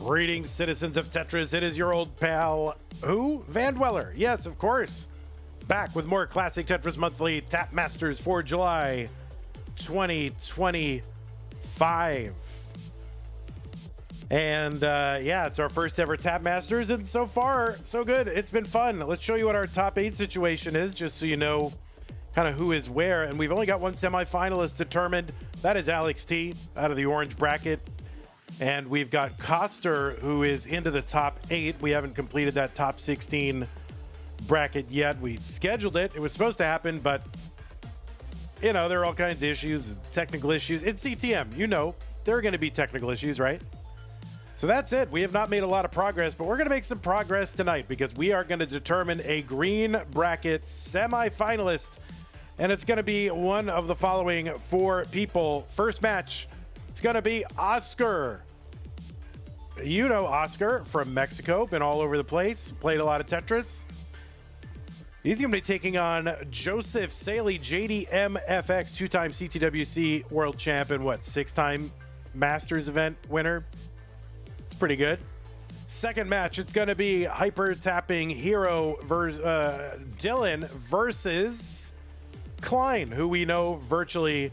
Greetings, citizens of Tetris. It is your old pal, who? Vandweller. Yes, of course. Back with more classic Tetris Monthly Tap Masters for July 2025. And yeah, it's our first ever Tap Masters, and so far, so good. It's been fun. Let's show you what our top 8 situation is, just so you know kind of who is where. And we've only got one semifinalist determined. That is Alex T out of the orange bracket. And we've got Koster, who is into the top 8. We haven't completed that top 16 bracket yet. We scheduled it. It was supposed to happen, but, you know, there are all kinds of issues, technical issues. It's CTM, you know. There are going to be technical issues, right? So that's it. We have not made a lot of progress, but we're going to make some progress tonight because we are going to determine a green bracket semifinalist, and it's going to be one of the following 4 people. First match, it's going to be Oscar. You know Oscar from Mexico, been all over the place, played a lot of Tetris. He's going to be taking on Joseph Saley, JDMFX, 2-time CTWC world champion, 6-time Masters event winner. It's pretty good. Second match, it's going to be hyper tapping hero Dillan versus Klein, who we know virtually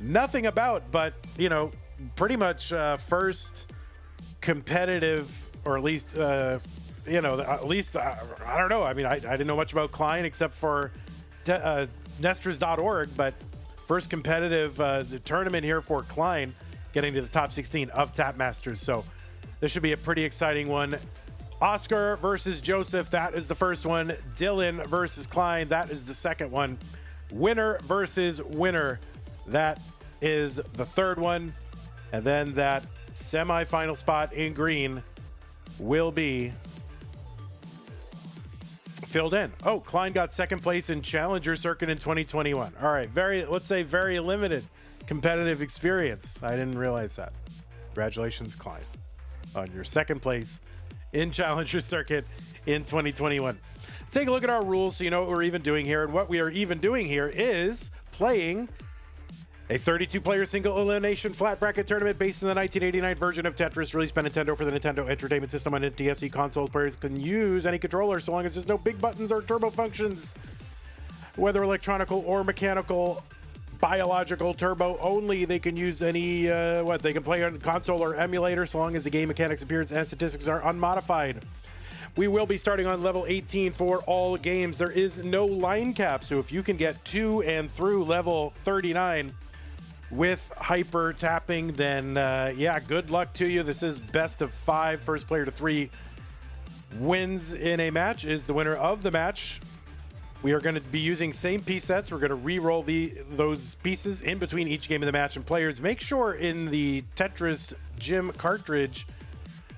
nothing about, but, you know, pretty much first competitive, or at least, you know, at least, I don't know. I mean, I didn't know much about Klein except for Nestras.org, but first competitive tournament here for Klein, getting to the top 16 of Tap Masters. So this should be a pretty exciting one. Oscar versus Joseph, that is the first one. Dillan versus Klein, that is the second one. Winner versus winner, that is the third one. And then that semi-final spot in green will be filled in. Oh, Klein got second place in Challenger Circuit in 2021. All right, let's say very limited competitive experience. I didn't realize that. Congratulations, Klein, on your second place in Challenger Circuit in 2021. Let's take a look at our rules so you know what we're even doing here. And what we are even doing here is playing a 32-player single elimination flat bracket tournament based on the 1989 version of Tetris released by Nintendo for the Nintendo Entertainment System on NTSC consoles. Players can use any controller so long as there's no big buttons or turbo functions. Whether electronical or mechanical, biological, turbo only, they can use any, they can play on console or emulator so long as the game mechanics, appearance, and statistics are unmodified. We will be starting on level 18 for all games. There is no line cap, so if you can get to and through level 39 with hyper tapping, then yeah, good luck to you. This is best of 5. First player to 3 wins in a match is the winner of the match. We are going to be using same piece sets. We're going to re-roll those pieces in between each game of the match. And players, make sure in the Tetris Gym cartridge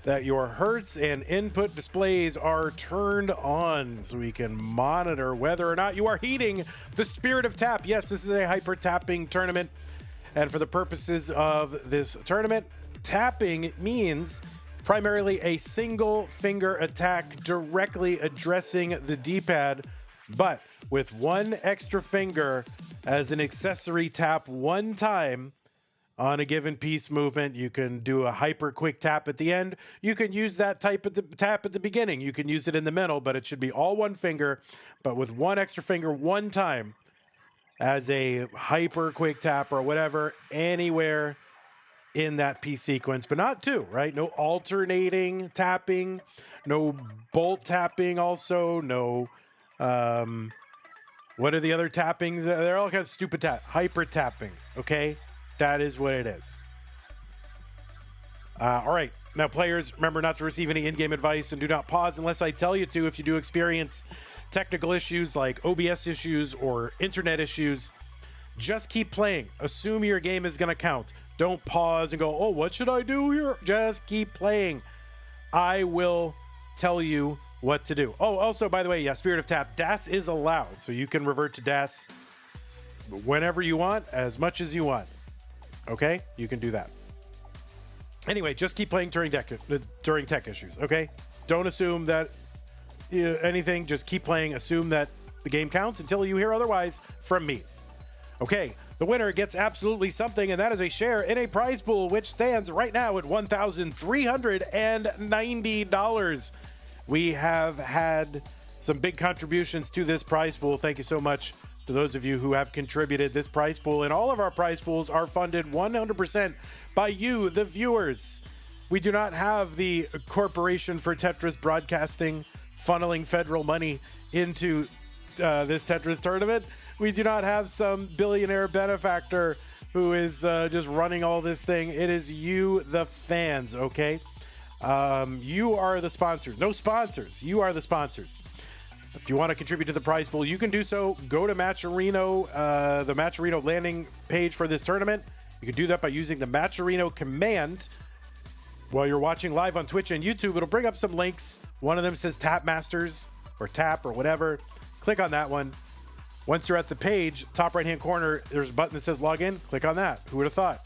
that your hertz and input displays are turned on so we can monitor whether or not you are heeding the spirit of tap. Yes, this is a hyper tapping tournament. And for the purposes of this tournament, tapping means primarily a single finger attack directly addressing the D-pad, but with one extra finger as an accessory tap one time on a given piece movement. You can do a hyper quick tap at the end. You can use that type of tap at the beginning. You can use it in the middle, but it should be all one finger, but with one extra finger one time as a hyper quick tap or whatever, anywhere in that piece sequence, but not 2, right? No alternating tapping, no bolt tapping also, no, what are the other tappings? They're all kind of stupid hyper tapping, okay? That is what it is. All right, now players, remember not to receive any in-game advice and do not pause unless I tell you to. If you do experience technical issues like OBS issues or internet issues, just keep playing. Assume your game is going to count. Don't pause and go, oh, what should I do here? Just keep playing. I will tell you what to do. Oh, also, by the way, yeah, Spirit of Tap, DAS is allowed. So you can revert to DAS whenever you want, as much as you want. Okay? You can do that. Anyway, just keep playing during tech issues, okay? Don't assume that anything, just keep playing. Assume that the game counts until you hear otherwise from me. Okay, The winner gets absolutely something, and that is a share in a prize pool, which stands right now at $1,390. We have had some big contributions to this prize pool. Thank you so much to those of you who have contributed. This prize pool and all of our prize pools are funded 100% by you, the viewers. We do not have the Corporation for Tetris Broadcasting funneling federal money into this Tetris tournament. We do not have some billionaire benefactor who is just running all this thing. It is you, the fans, okay? You are the sponsors. No sponsors. You are the sponsors. If you want to contribute to the prize pool, you can do so. Go to Matcherino, the Matcherino landing page for this tournament. You can do that by using the Matcherino command. While you're watching live on Twitch and YouTube, it'll bring up some links. One of them says Tap Masters or Tap or whatever. Click on that one. Once you're at the page, top right-hand corner, there's a button that says log in. Click on that. Who would have thought?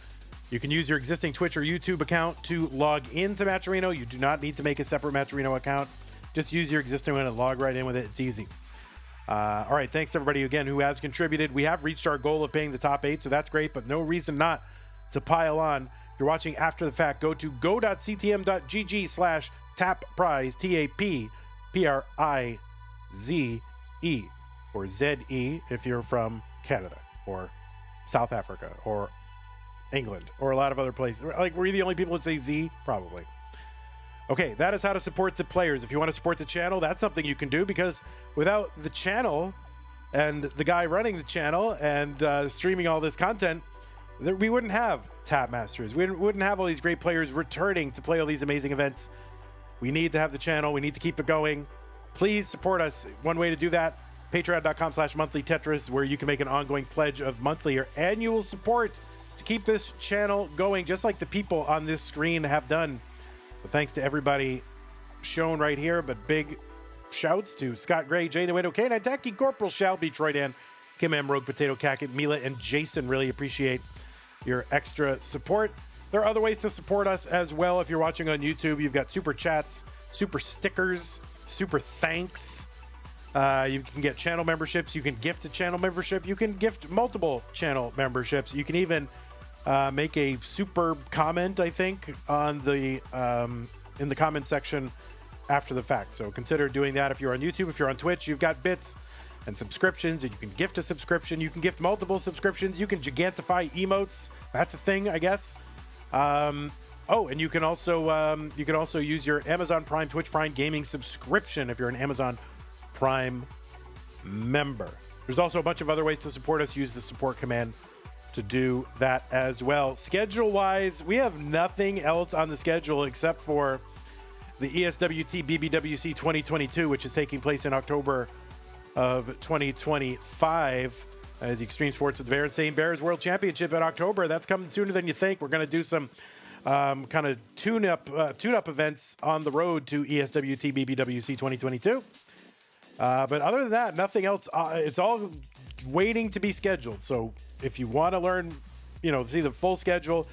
You can use your existing Twitch or YouTube account to log into Matcherino. You do not need to make a separate Matcherino account. Just use your existing one and log right in with it. It's easy. All right. Thanks to everybody again who has contributed. We have reached our goal of paying the top 8, so that's great, but no reason not to pile on. If you're watching after the fact, go to go.ctm.gg/tapprize, TAPPRIZE, or ZE if you're from Canada or South Africa or England or a lot of other places. Like, were you the only people that say Z? Probably. Okay, that is how to support the players. If you want to support the channel, that's something you can do, because without the channel and the guy running the channel and streaming all this content, we wouldn't have Tap Masters. We wouldn't have all these great players returning to play all these amazing events. We need to have the channel. We need to keep it going. Please support us. One way to do that, patreon.com/monthly Tetris, where you can make an ongoing pledge of monthly or annual support to keep this channel going, just like the people on this screen have done. So thanks to everybody shown right here, but big shouts to Scott Gray, Jay Nueto, K9 Tacky, Corporal Shelby, Troy Dan, Kim M, Rogue Potato Cacket, Mila, and Jason. Really appreciate your extra support. There are other ways to support us as well. If you're watching on YouTube, you've got super chats, super stickers, super thanks. You can get channel memberships. You can gift a channel membership. You can gift multiple channel memberships. You can even make a super comment, I think, on the in the comment section after the fact. So consider doing that. If you're on YouTube, if you're on Twitch, you've got bits and subscriptions, and you can gift a subscription. You can gift multiple subscriptions. You can gigantify emotes. That's a thing, I guess. Oh, and you can also use your Amazon Prime, Twitch Prime gaming subscription if you're an Amazon Prime member. There's also a bunch of other ways to support us. Use the support command to do that as well. Schedule-wise, we have nothing else on the schedule except for the ESWT BBWC 2022, which is taking place in October of 2025 as the Extreme Sports with the Bear and St. Bears World Championship in October. That's coming sooner than you think. We're going to do some kind of tune-up events on the road to ESWT BBWC 2022. But other than that, nothing else. It's all waiting to be scheduled. So if you want to learn, see the full schedule,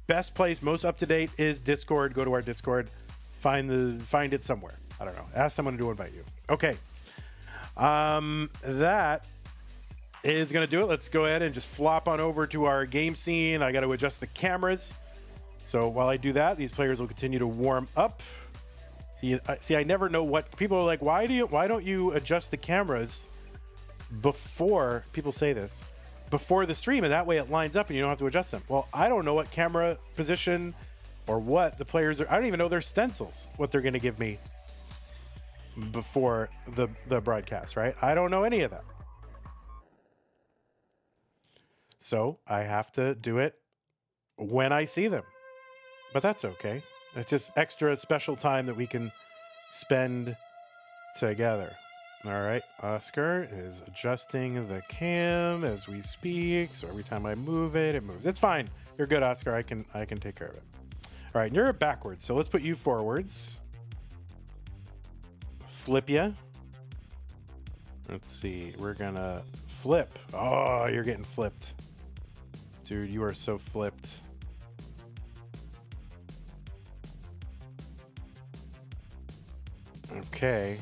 best place, most up-to-date is Discord. Go to our Discord. Find it somewhere. I don't know. Ask someone to invite you. Okay. That is going to do it. Let's go ahead and just flop on over to our game scene. I got to adjust the cameras. So while I do that, these players will continue to warm up. See, I never know what people are like. Why don't you adjust the cameras before, people say this, before the stream, and that way it lines up and you don't have to adjust them? Well, I don't know what camera position or what the players are. I don't even know their stencils, what they're going to give me before the broadcast, right? I don't know any of that. So I have to do it when I see them. But that's okay. It's just extra special time that we can spend together. All right, Oscar is adjusting the cam as we speak. So every time I move it, it moves. It's fine. You're good, Oscar. I can take care of it. All right, you're backwards. So let's put you forwards. Flip ya. Let's see. We're gonna flip. Oh, you're getting flipped. Dude, you are so flipped. Okay.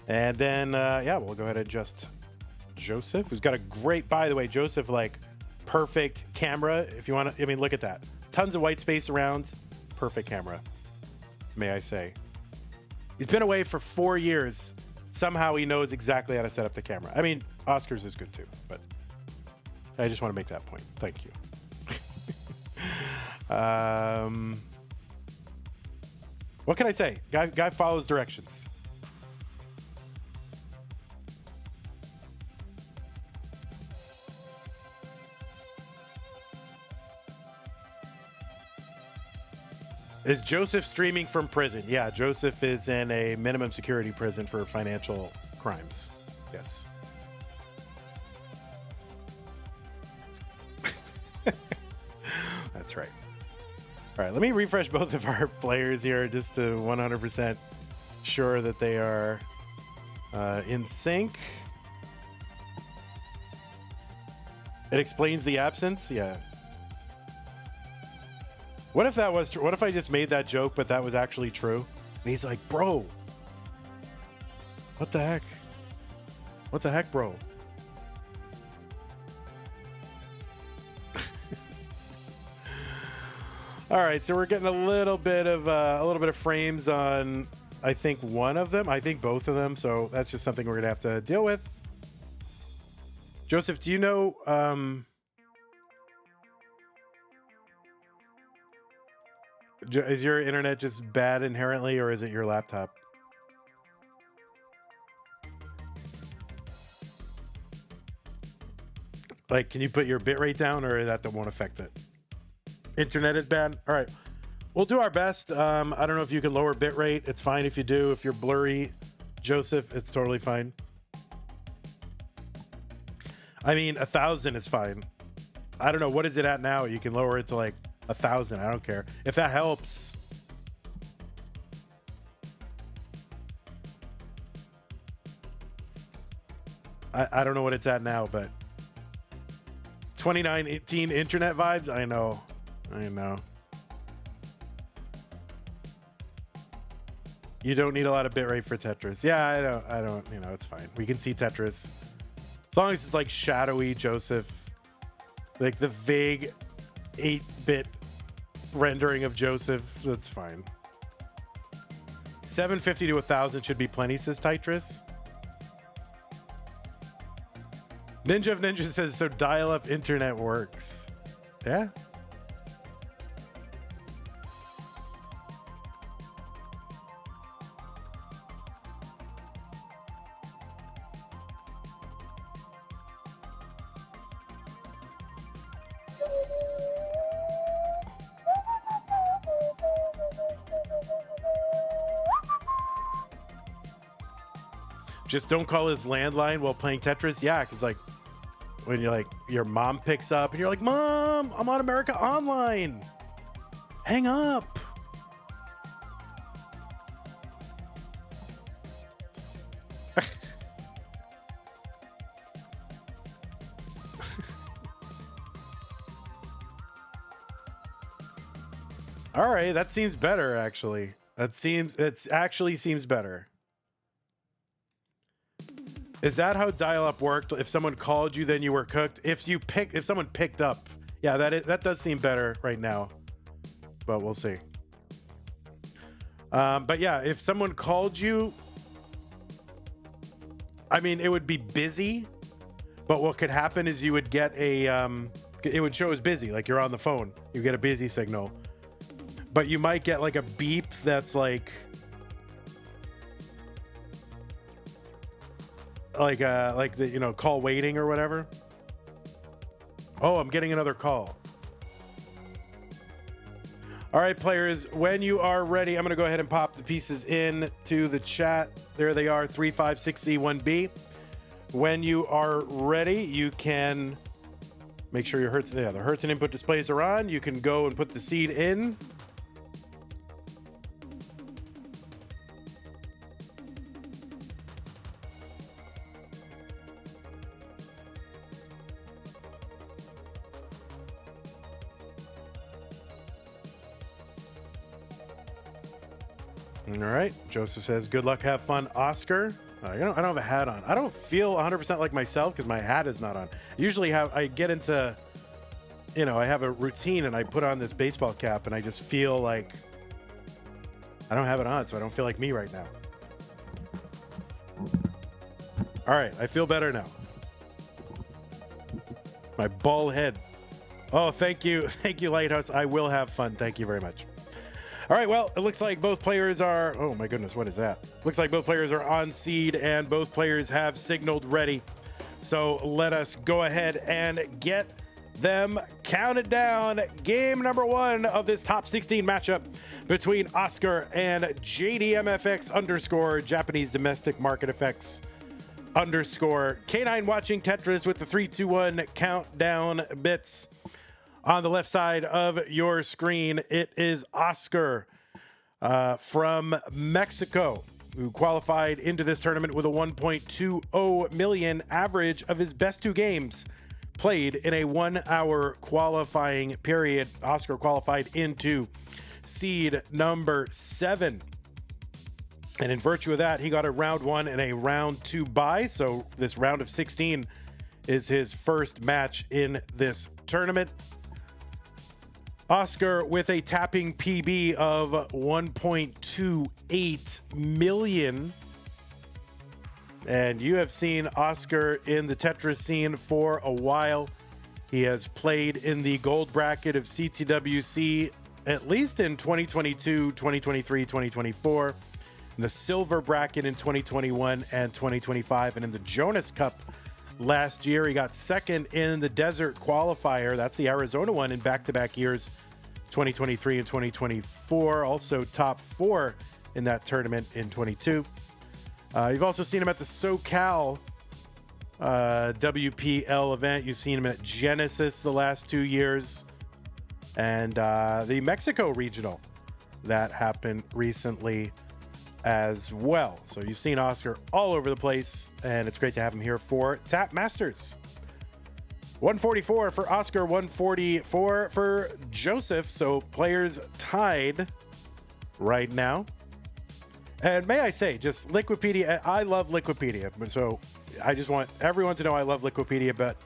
And then, yeah, we'll go ahead and just Joseph, who's got a great, by the way, Joseph, like, perfect camera. If you want to, I mean, look at that. Tons of white space around. Perfect camera, may I say. He's been away for 4 years. Somehow he knows exactly how to set up the camera. I mean, Oscar's is good too, but I just want to make that point. Thank you. What can I say? Guy follows directions. Is Joseph streaming from prison? Yeah, Joseph is in a minimum security prison for financial crimes. Yes. That's right. All right, let me refresh both of our players here just to 100% sure that they are in sync. It explains the absence? Yeah. What if that was true? What if I just made that joke, but that was actually true? And he's like, bro, what the heck? What the heck, bro? All right, so we're getting a little bit of frames on, I think, one of them. I think both of them. So that's just something we're gonna have to deal with. Joseph, do you know? Is your internet just bad inherently, or is it your laptop? Like, can you put your bitrate down, or that won't affect it? Internet is bad? All right. We'll do our best. I don't know if you can lower bitrate. It's fine if you do. If you're blurry, Joseph, it's totally fine. I mean, 1,000 is fine. I don't know. What is it at now? You can lower it to like 1,000. I don't care. If that helps. I don't know what it's at now, but 2918 internet vibes. I know. You don't need a lot of bitrate for Tetris. Yeah, I don't, it's fine. We can see Tetris. As long as it's like shadowy, Joseph. Like the vague 8-bit rendering of Joseph, that's fine. 750 to 1,000 should be plenty, says Tetris. Ninja of Ninja says, so dial-up internet works. Yeah. Just don't call his landline while playing Tetris. Yeah, because like when you're like your mom picks up and you're like, Mom, I'm on America Online. Hang up. All right, that seems better actually. It actually seems better. Is that how dial-up worked? If someone called you, then you were cooked. If someone picked up, yeah, that does seem better right now. But we'll see. But yeah, if someone called you, I mean, it would be busy. But what could happen is you would get it would show as busy, like you're on the phone. You get a busy signal, but you might get like a beep that's like the call waiting or whatever. Oh, I'm getting another call. All right, players, when you are ready, I'm going to go ahead and pop the pieces in to the chat. There they are, 356C1B. When you are ready, you can make sure your the Hertz and input displays are on. You can go and put the seed in. All right. Joseph says, good luck, have fun, Oscar. I don't have a hat on. I don't feel 100% like myself because my hat is not on. Usually I get into, I have a routine and I put on this baseball cap and I just feel like I don't have it on, so I don't feel like me right now. All right, I feel better now. My bald head. Oh, thank you. Thank you, Lighthouse. I will have fun. Thank you very much. All right, well, it looks like both players are... Oh, my goodness, what is that? Looks like both players are on seed, and both players have signaled ready. So let us go ahead and get them counted down. Game number 1 of this top 16 matchup between Oscar and JDMFX _ Japanese Domestic Market Effects _ K9 watching Tetris with the 3, 2, 1 countdown bits. On the left side of your screen, it is Oscar from Mexico, who qualified into this tournament with a 1.20 million average of his best 2 games played in a 1-hour qualifying period. Oscar qualified into seed number 7. And in virtue of that, he got a round 1 and a round 2 bye. So this round of 16 is his first match in this tournament. Oscar with a tapping PB of 1.28 million. And you have seen Oscar in the Tetris scene for a while. He has played in the gold bracket of CTWC at least in 2022, 2023, 2024. In the silver bracket in 2021 and 2025. And in the Jonas Cup last year, he got second in the Desert Qualifier. That's the Arizona one in back-to-back years, 2023 and 2024. Also top 4 in that tournament in 22. You've also seen him at the SoCal WPL event. You've seen him at Genesis the last 2 years. And the Mexico Regional that happened recently as well. So you've seen Oscar all over the place, and it's great to have him here for Tap Masters. 144 for Oscar, 144 for Joseph. So players tied right now. And may I say, just Liquipedia, I love Liquipedia. So I just want everyone to know I love Liquipedia, but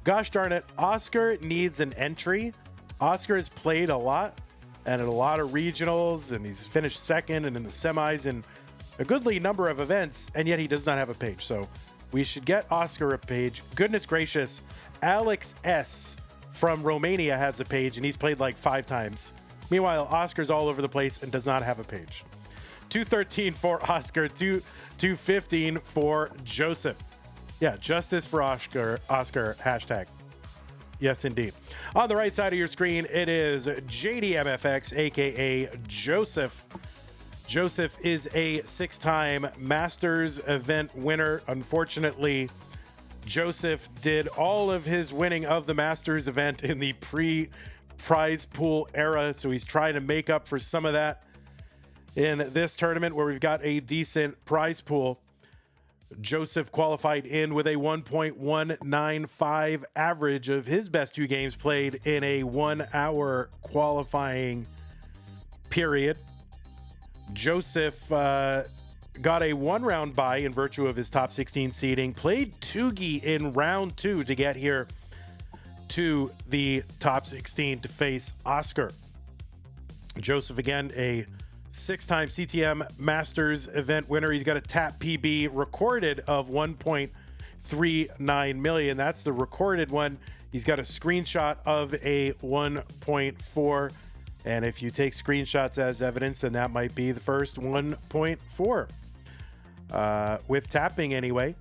gosh darn it, Oscar needs an entry. Oscar has played a lot and at a lot of regionals, and he's finished second and in the semis in a goodly number of events, and yet he does not have a page. So we should get Oscar a page. Goodness gracious, Alex S. from Romania has a page, and he's played like 5 times. Meanwhile, Oscar's all over the place and does not have a page. 213 for Oscar, 215 for Joseph. Yeah, justice for Oscar, hashtag. Yes, indeed. On the right side of your screen, it is JDMFX, aka Joseph. Joseph is a 6-time Masters event winner. Unfortunately, Joseph did all of his winning of the Masters event in the pre-prize pool era, so he's trying to make up for some of that in this tournament where we've got a decent prize pool. Joseph qualified in with a 1.195 average of his best 2 games played in a 1-hour qualifying period. Joseph got a 1-round bye in virtue of his top 16 seeding, played Tugi in round 2 to get here to the top 16 to face Oscar. Joseph, again, a 6-time CTM Masters event winner. He's got a tap PB recorded of 1.39 million. That's the recorded one. He's got a screenshot of a 1.4. And if you take screenshots as evidence, then that might be the first 1.4. With tapping anyway.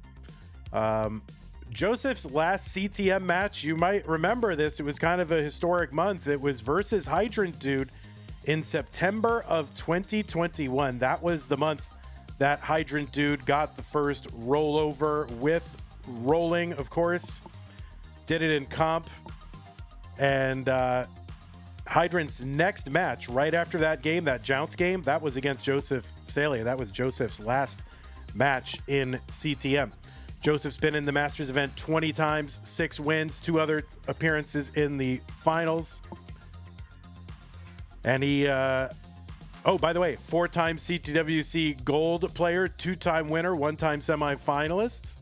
Joseph's last CTM match, you might remember this. It was kind of a historic month. It was versus Hydrant Dude in September of 2021. That was the month that Hydrant Dude got the first rollover with rolling, of course. Did it in comp. And Hydrant's next match right after that game, that Jounce game, that was against Joseph Salia. That was Joseph's last match in CTM. Joseph's been in the Masters event 20 times, 6 wins, 2 other appearances in the finals. And he Oh, by the way, 4-time CTWC gold player, 2-time winner, 1-time semifinalist.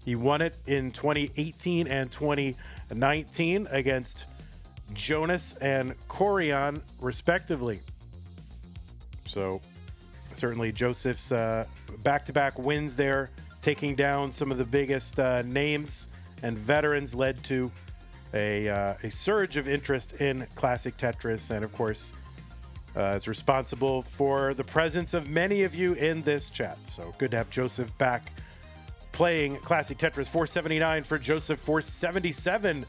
He won it in 2018 and 2019 against Jonas and Corian, respectively. So certainly Joseph's back-to-back wins there, taking down some of the biggest names and veterans, led to a surge of interest in classic Tetris, and of course is responsible for the presence of many of you in this chat. So good to have Joseph back playing classic Tetris. 479 for Joseph, 477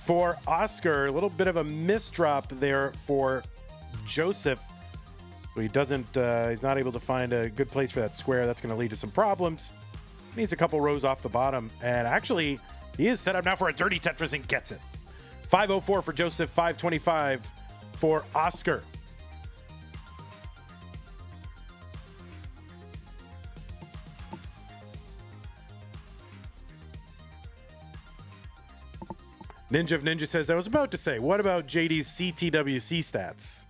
for Oscar. A little bit of a misdrop there for Joseph. So he doesn't, he's not able to find a good place for that square. That's going to lead to some problems. Needs a couple rows off the bottom. And actually, he is set up now for a dirty Tetris and gets it. 504 for Joseph, 525 for Oscar. Ninja of Ninja says, I was about to say, what about JD's CTWC stats?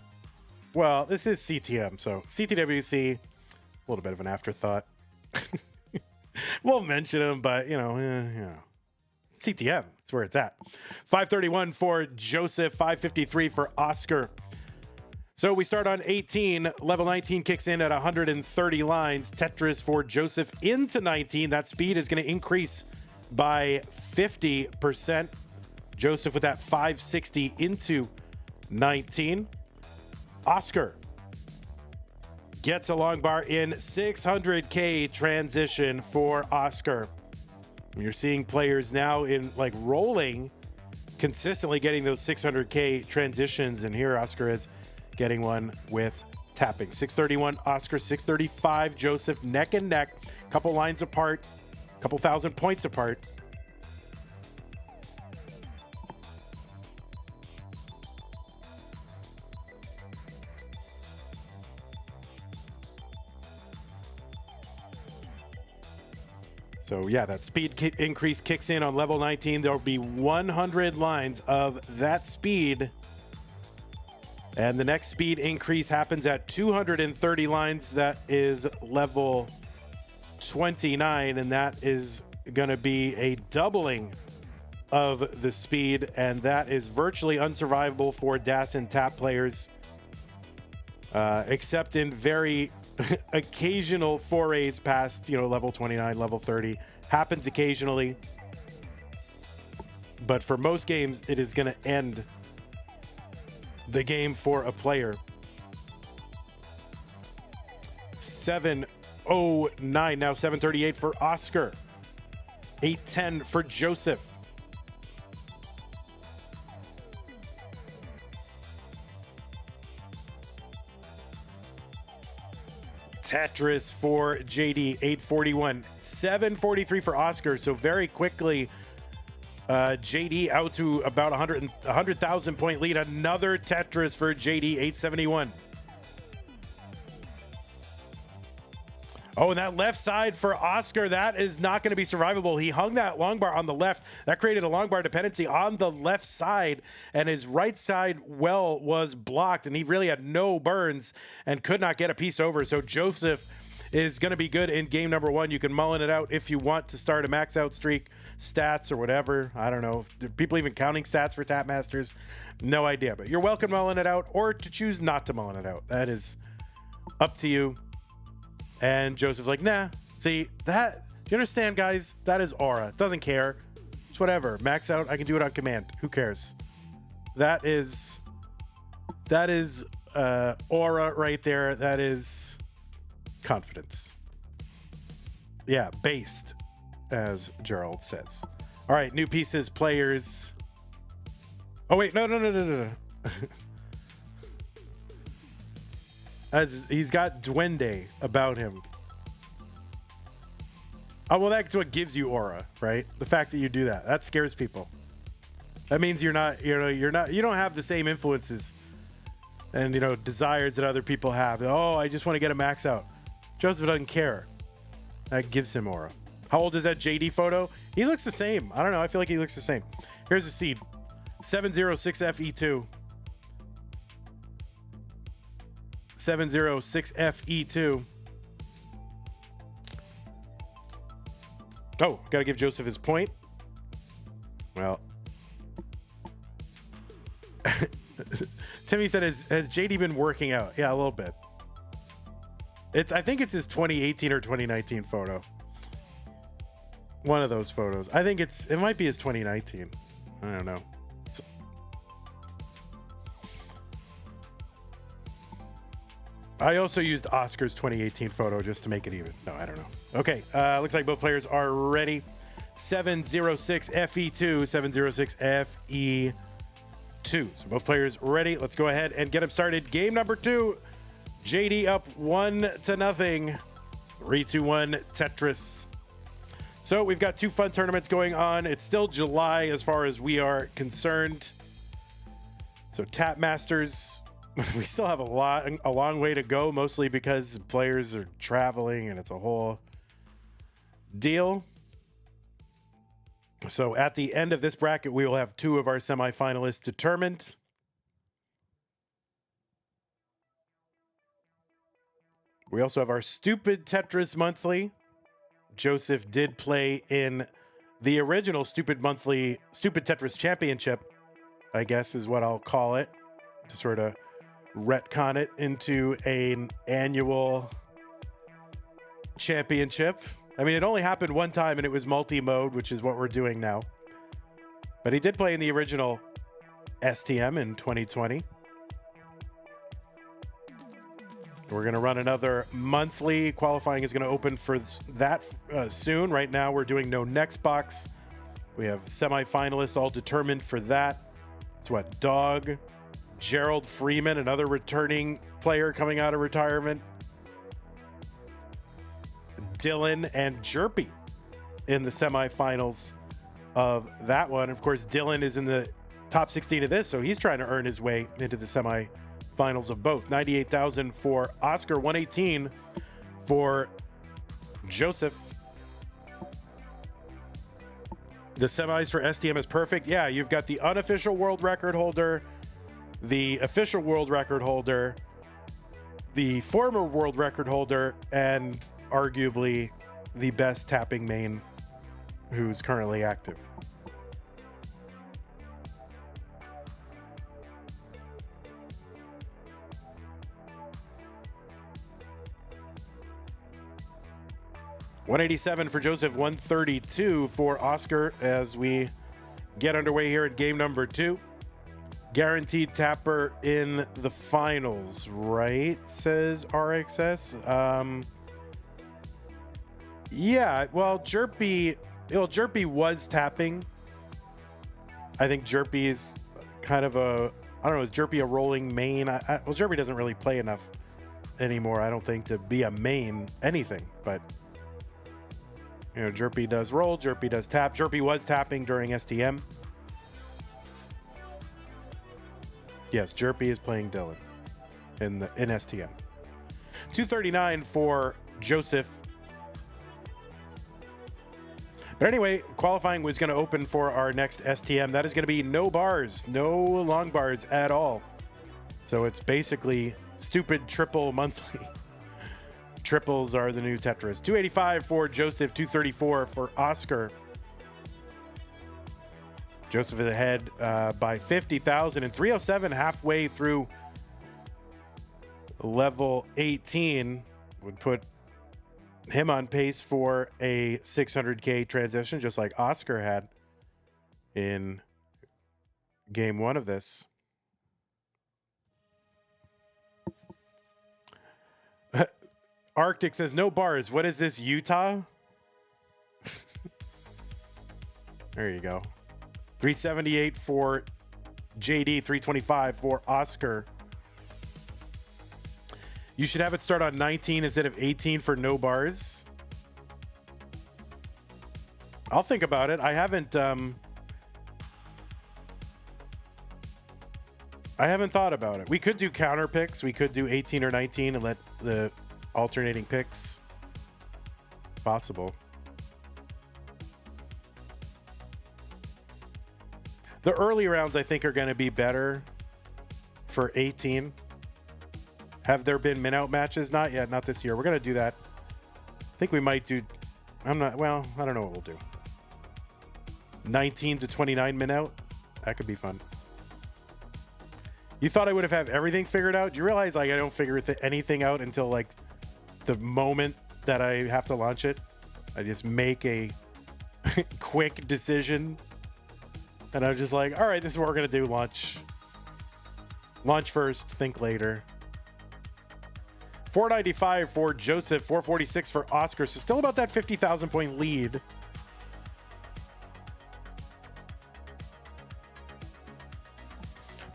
Well, this is CTM, so CTWC, a little bit of an afterthought. We'll mention them, but, you know, CTM, that's where it's at. 531 for Joseph, 553 for Oscar. So we start on 18. Level 19 kicks in at 130 lines. Tetris for Joseph into 19. That speed is going to increase by 50%. Joseph with that 560 into 19. Oscar gets a long bar in 600K transition for Oscar. You're seeing players now in like rolling, consistently getting those 600K transitions. And here Oscar is getting one with tapping. 631 Oscar, 635 Joseph, neck and neck, couple lines apart, couple thousand points apart. So yeah, that speed increase kicks in on level 19. There'll be 100 lines of that speed. And the next speed increase happens at 230 lines. That is level 29. And that is going to be a doubling of the speed. And that is virtually unsurvivable for DAS and TAP players. Except in very occasional forays past, level 29, level 30. Happens occasionally. But for most games, it is going to end the game for a player. 709, now 738 for Oscar. 810 for Joseph. Tetris for JD, 841. 743 for Oscar. So very quickly, JD out to about 100,000 point lead. Another Tetris for JD, 871. Oh, and that left side for Oscar, that is not going to be survivable. He hung that long bar on the left. That created a long bar dependency on the left side, and his right side well was blocked, and he really had no burns and could not get a piece over. So Joseph is going to be good in game number one. You can mullen it out if you want to start a max out streak, stats or whatever. I don't know. Are people even counting stats for Tap Masters? No idea, but you're welcome to mullen it out or to choose not to mullen it out. That is up to you. And Joseph's like, nah. See, that, do you understand, guys? That is aura. Doesn't care. It's whatever. Max out. I can do it on command. Who cares? That is aura right there. That is confidence. Yeah, based, as Gerald says. All right, new pieces, players. Oh, wait. No. As he's got Duende about him. Oh, well, that's what gives you aura, right? The fact that you do that scares people. That means you don't have the same influences and, desires that other people have. Oh, I just want to get a max out. Joseph doesn't care. That gives him aura. How old is that JD photo? He looks the same. I don't know. I feel like he looks the same. Here's the seed. 706FE2. 706FE2. Oh, gotta give Joseph his point. Well, Timmy said, has JD been working out? Yeah, a little bit. I think it's his 2018 or 2019 photo. One of those photos. I think it might be his 2019. I don't know. I also used Oscar's 2018 photo just to make it even. No, I don't know. Okay, looks like both players are ready. 706FE2, 706FE2. So both players ready. Let's go ahead and get them started. Game number 2. JD up 1-0. 3-2-1 Tetris. So we've got 2 fun tournaments going on. It's still July as far as we are concerned. So Tap Masters, we still have a long way to go, mostly because players are traveling and it's a whole deal. So at the end of this bracket, we will have 2 of our semifinalists determined. We also have our Stupid Tetris Monthly. Joseph did play in the original Stupid Tetris Championship, I guess is what I'll call it, to sort of retcon it into an annual championship. I mean, it only happened one time and it was multi-mode, which is what we're doing now. But he did play in the original STM in 2020. We're going to run another monthly. Qualifying is going to open for that soon. Right now, we're doing no next box. We have semifinalists all determined for that. It's what? Dog, Gerald Freeman, another returning player coming out of retirement. Dillan and Jerpy in the semifinals of that one. Of course, Dillan is in the top 16 of this, so he's trying to earn his way into the semifinals of both. 98,000 for Oscar, 118 for Joseph. The semis for STM is perfect. Yeah, you've got the unofficial world record holder, the official world record holder, the former world record holder, and arguably the best tapping main who's currently active. $187 for Joseph, 132 for Oscar as we get underway here at game number 2. Guaranteed tapper in the finals, right? Says RXS. Yeah, well, Jerpy was tapping. I think Jerpy is kind of I don't know, is Jerpy a rolling main? Well, Jerpy doesn't really play enough anymore, I don't think, to be a main anything, but you know, Jerpy does roll, Jerpy does tap. Jerpy was tapping during STM. Yes, Jerpy is playing Dillan in STM. 239 for Joseph. But anyway, qualifying was going to open for our next STM. That is going to be no bars, no long bars at all. So it's basically stupid triple monthly. Triples are the new Tetris. 285 for Joseph, 234 for Oscar. Joseph is ahead by 50,000 and 307 halfway through level 18 would put him on pace for a 600K transition, just like Oscar had in game 1 of this. Arctic says, no bars. What is this, Utah? There you go. 378 for JD, 325 for Oscar. You should have it start on 19 instead of 18 for no bars. I'll think about it. I haven't thought about it. We could do counter picks. We could do 18 or 19 and let the alternating picks possible. The early rounds, I think, are going to be better for 18. Have there been min-out matches? Not yet. Not this year. We're going to do that. I think we might do... I don't know what we'll do. 19 to 29 min-out? That could be fun. You thought I would have had everything figured out? Do you realize like I don't figure anything out until like the moment that I have to launch it? I just make a quick decision. And I'm just like, all right, this is what we're going to do. Launch first, think later. 495 for Joseph, 446 for Oscar. So still about that 50,000 point lead.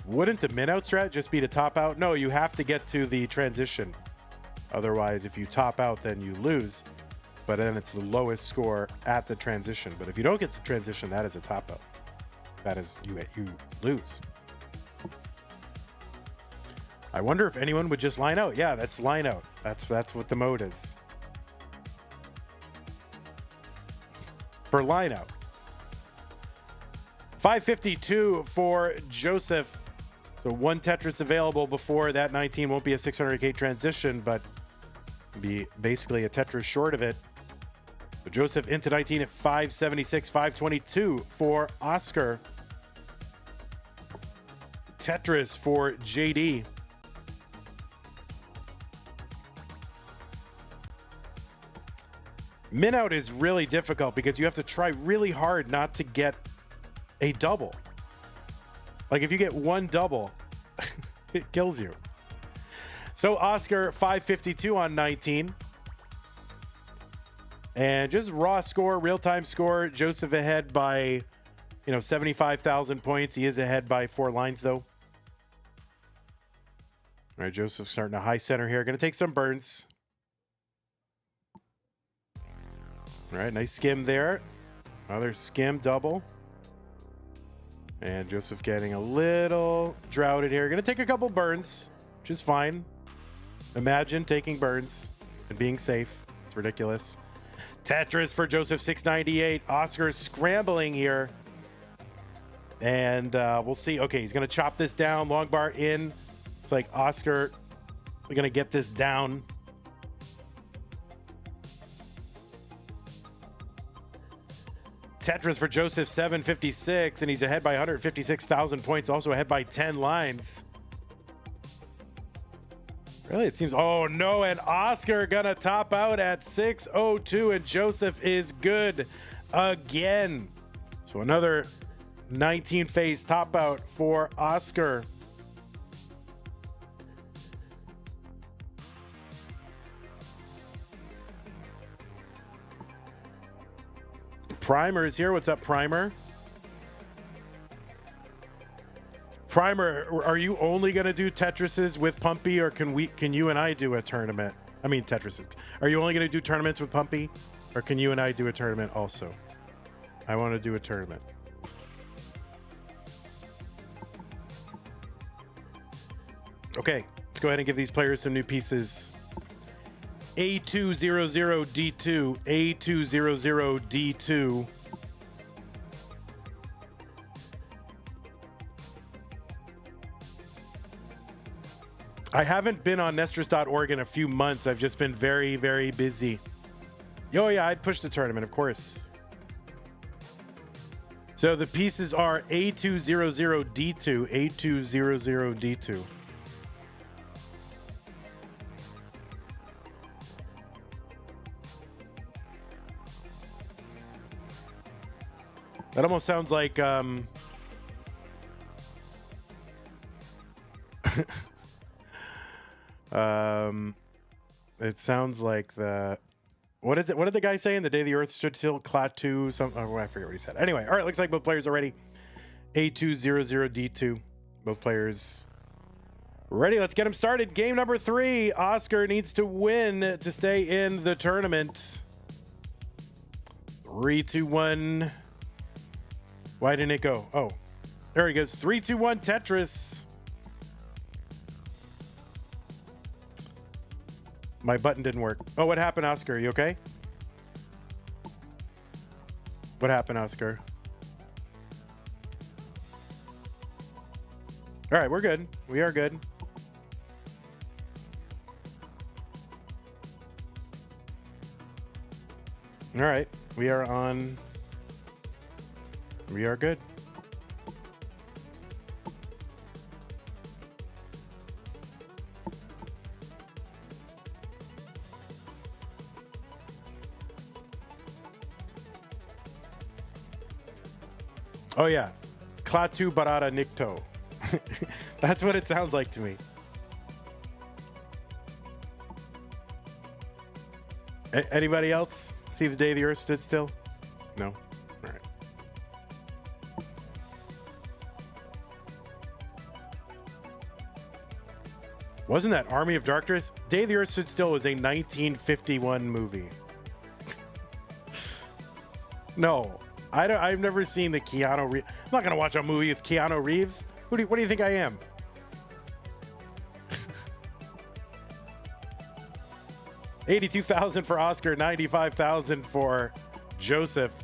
Wouldn't the min-out strat just be to top out? No, you have to get to the transition. Otherwise, if you top out, then you lose. But then it's the lowest score at the transition. But if you don't get the transition, that is a top out. That is, you lose. I wonder if anyone would just line out. Yeah, that's line out. That's what the mode is. For line out. 552 for Joseph. So one Tetris available before that 19 won't be a 600k transition, but be basically a Tetris short of it. So Joseph into 19 at 576, 522 for Oscar. Tetris for JD. Min-out is really difficult because you have to try really hard not to get a double. Like if you get one double, it kills you. So Oscar 552 on 19. And just raw score, real-time score, Joseph ahead by, 75,000 points. He is ahead by 4 lines though. All right, Joseph starting a high center here. Going to take some burns. All right, nice skim there. Another skim double. And Joseph getting a little droughted here. Going to take a couple burns, which is fine. Imagine taking burns and being safe. It's ridiculous. Tetris for Joseph, 698. Oscar scrambling here. And we'll see. Okay, he's going to chop this down. Long bar in. It's like Oscar, we're going to get this down. Tetris for Joseph, 756, and he's ahead by 156,000 points, also ahead by 10 lines. Really, it seems, oh no, and Oscar gonna top out at 602, and Joseph is good again. So another 19 phase top out for Oscar. Primer is here. What's up, Primer? Primer, are you only going to do Tetrises with Pumpy, or can you and I do a tournament? I mean, Tetrises. Are you only going to do tournaments with Pumpy, or can you and I do a tournament also? I want to do a tournament. Okay, let's go ahead and give these players some new pieces. A200D2, A200D2. I haven't been on Nestris.org in a few months. I've just been very, very busy. Oh yeah, I'd push the tournament, of course. So the pieces are A200D2, A200D2. That almost sounds like it sounds like the what is it? What did the guy say in The Day the Earth Stood Still? Klaatu, something. Oh, I forget what he said. Anyway, all right. Looks like both players are ready. A200D2. Both players ready. Let's get them started. Game number 3. Oscar needs to win to stay in the tournament. 3, 2, 1. Why didn't it go? Oh, there he goes. 3, 2, 1 Tetris. My button didn't work. Oh, what happened, Oscar? You okay? What happened, Oscar? All right, we're good. We are good. All right, we are on. We are good. Oh yeah, Klaatu Barada Nikto. That's what it sounds like to me. Anybody else see the day the Earth stood still? No? All right. Wasn't that Army of Darkness? Day the Earth Stood Still was a 1951 movie. No, I've never seen the Keanu Reeves. I'm not gonna watch a movie with Keanu Reeves. What do you think I am? 82,000 for Oscar, 95,000 for Joseph.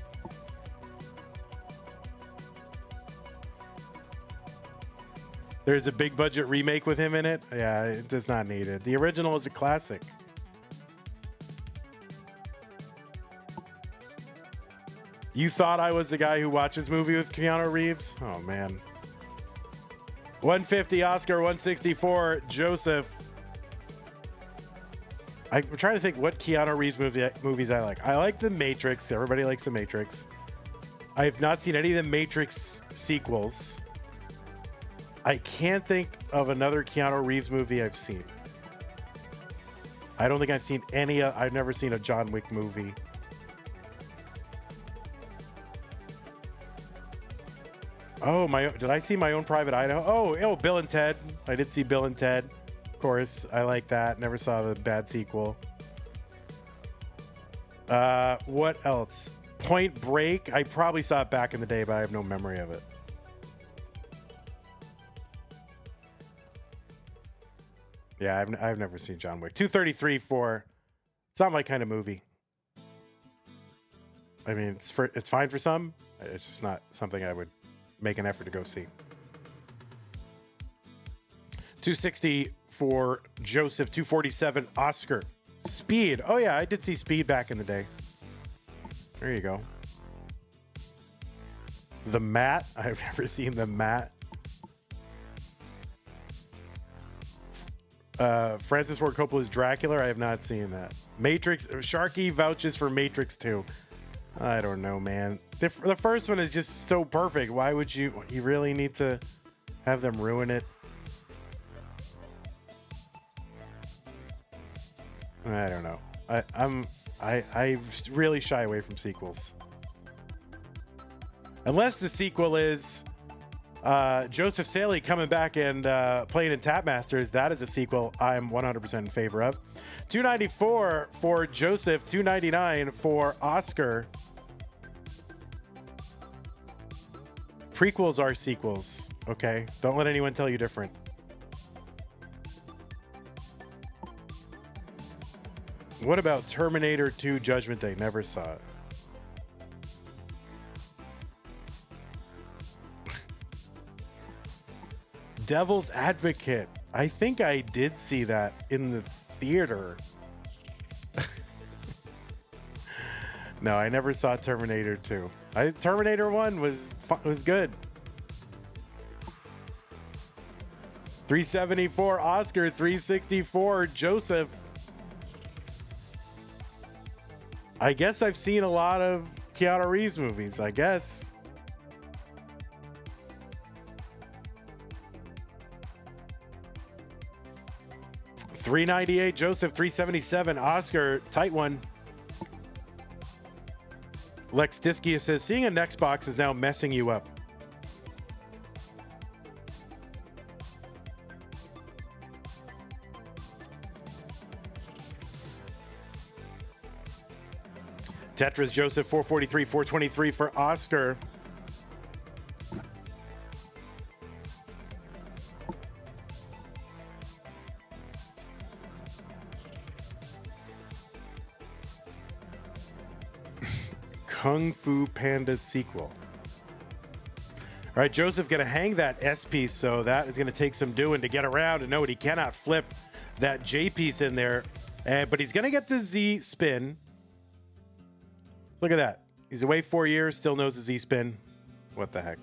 There's a big budget remake with him in it. Yeah, it does not need it. The original is a classic. You thought I was the guy who watches movie with Keanu Reeves? Oh man. 150 Oscar, 164 Joseph. I'm trying to think what Keanu Reeves movies I like. I like The Matrix. Everybody likes The Matrix. I have not seen any of the Matrix sequels. I can't think of another Keanu Reeves movie I've seen. I don't think I've seen any. I've never seen a John Wick movie. Oh, did I see My Own Private Idaho? Oh, Bill and Ted. I did see Bill and Ted. Of course, I like that. Never saw the bad sequel. What else? Point Break. I probably saw it back in the day, but I have no memory of it. Yeah, I've never seen John Wick. 233 for. It's not my kind of movie. I mean, it's fine for some. It's just not something I would make an effort to go see. 260 for Joseph. 247 Oscar. Speed. Oh yeah, I did see Speed back in the day. There you go. The Mat. I've never seen The Mat. Francis Ford Coppola's Dracula. I have not seen that. Matrix. Sharky vouches for Matrix 2. I don't know, man. The first one is just so perfect. Why would you really need to have them ruin it? I don't know. I really shy away from sequels. Unless the sequel is Joseph Saley coming back and playing in Tap Masters. That is a sequel I'm 100% in favor of. 294 for Joseph. 299 for Oscar. Prequels are sequels, okay? Don't let anyone tell you different. What about Terminator 2 Judgment Day? Never saw it. Devil's Advocate. I think I did see that in the theater. No, I never saw Terminator 2. Terminator 1 was good. 374 Oscar, 364 Joseph. I guess I've seen a lot of Keanu Reeves movies, I guess. $398 Joseph, $377 Oscar, tight one. Lex Diskia says, seeing an Xbox is now messing you up. Tetris Joseph, 443, 423 for Oscar. Kung Fu Panda sequel. All right, Joseph going to hang that S piece, so that is going to take some doing to get around. And no, he cannot flip that J piece in there, but he's going to get the Z spin. Look at that. He's away 4 years, still knows his E-spin. What the heck?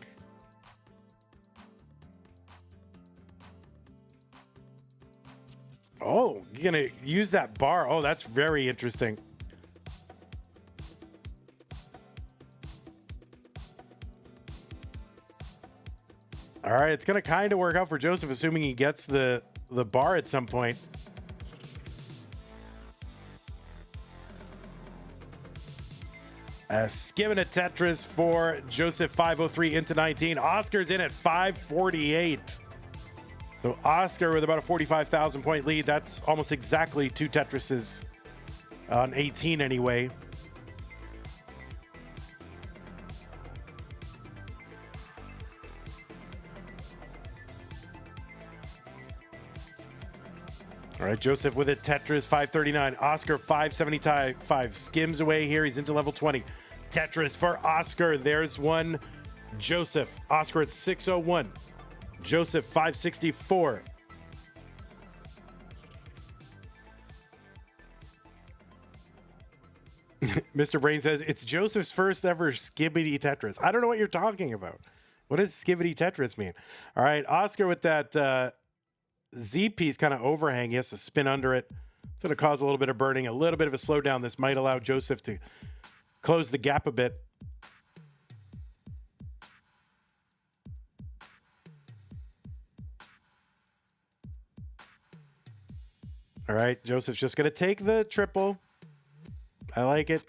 Oh, you're going to use that bar. Oh, that's very interesting. All right, it's going to kind of work out for Joseph, assuming he gets the bar at some point. Skimming a Tetris for Joseph, 503 into 19. Oscar's in at 548. So Oscar with about a 45,000 point lead. That's almost exactly 2 Tetrises on 18 anyway. All right, Joseph with it. Tetris 539. Oscar 575. Skims away here. He's into level 20. Tetris for Oscar. There's one. Joseph. Oscar at 601. Joseph 564. Mr. Brain says it's Joseph's first ever skibbity Tetris. I don't know what you're talking about. What does skibbity Tetris mean? All right, Oscar with that Z piece kind of overhang. He has to spin under it. It's going to cause a little bit of burning, a little bit of a slowdown. This might allow Joseph to close the gap a bit. All right, Joseph's just going to take the triple. I like it.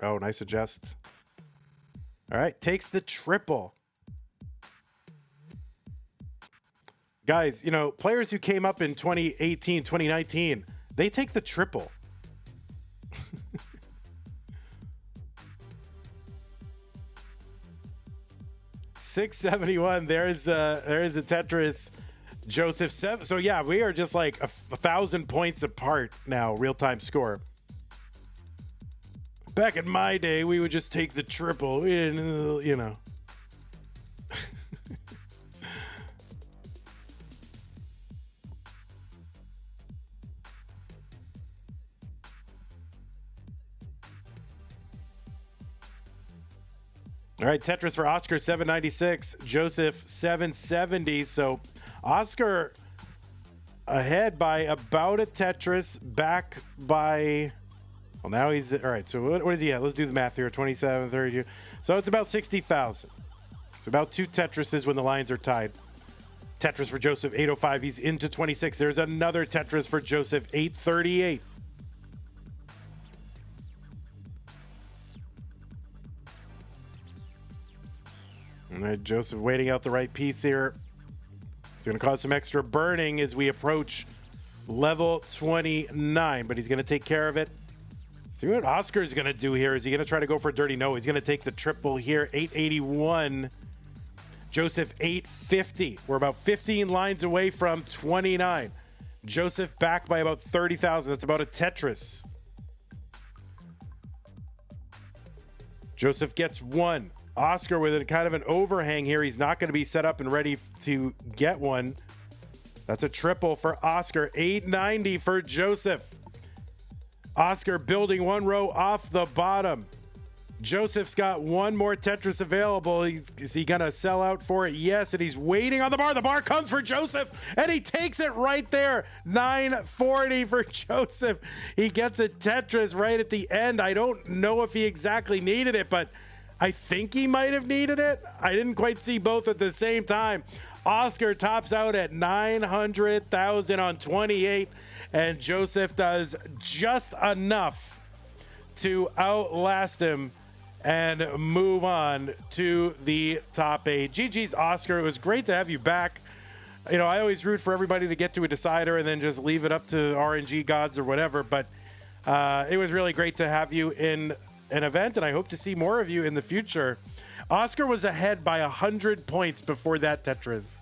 Oh, nice adjust. All right, takes the triple. Guys, you know, players who came up in 2018, 2019, they take the triple. $671. There's a Tetris. Joseph 7. So yeah, we are just like 1,000 points apart now, real-time score. Back in my day, we would just take the triple. We didn't, you know. All right, Tetris for Oscar, 796. Joseph, 770. So Oscar ahead by about a Tetris, back by... Well, now he's... All right, so what is he at? Let's do the math here. 27, 32. So it's about 60,000. It's about 2 Tetrises when the lines are tied. Tetris for Joseph, 805. He's into 26. There's another Tetris for Joseph, 838. All right, Joseph waiting out the right piece here. It's going to cause some extra burning as we approach level 29, but he's going to take care of it. See what Oscar's going to do here. Is he going to try to go for a dirty? No, he's going to take the triple here. 881. Joseph, 850. We're about 15 lines away from 29. Joseph back by about 30,000. That's about a Tetris. Joseph gets 1. Oscar with a kind of an overhang here. He's not going to be set up and ready to get one. That's a triple for Oscar. 890 for Joseph. Oscar building 1 row off the bottom. Joseph's got 1 more Tetris available. Is he going to sell out for it? Yes, and he's waiting on the bar. The bar comes for Joseph, and he takes it right there. 940 for Joseph. He gets a Tetris right at the end. I don't know if he exactly needed it, but I think he might have needed it. I didn't quite see both at the same time. Oscar tops out at 900,000 on 28, and Joseph does just enough to outlast him and move on to the top 8. GG's, Oscar. It was great to have you back. You know, I always root for everybody to get to a decider and then just leave it up to RNG gods or whatever, but it was really great to have you in an event, and I hope to see more of you in the future. Oscar was ahead by 100 points before that Tetris.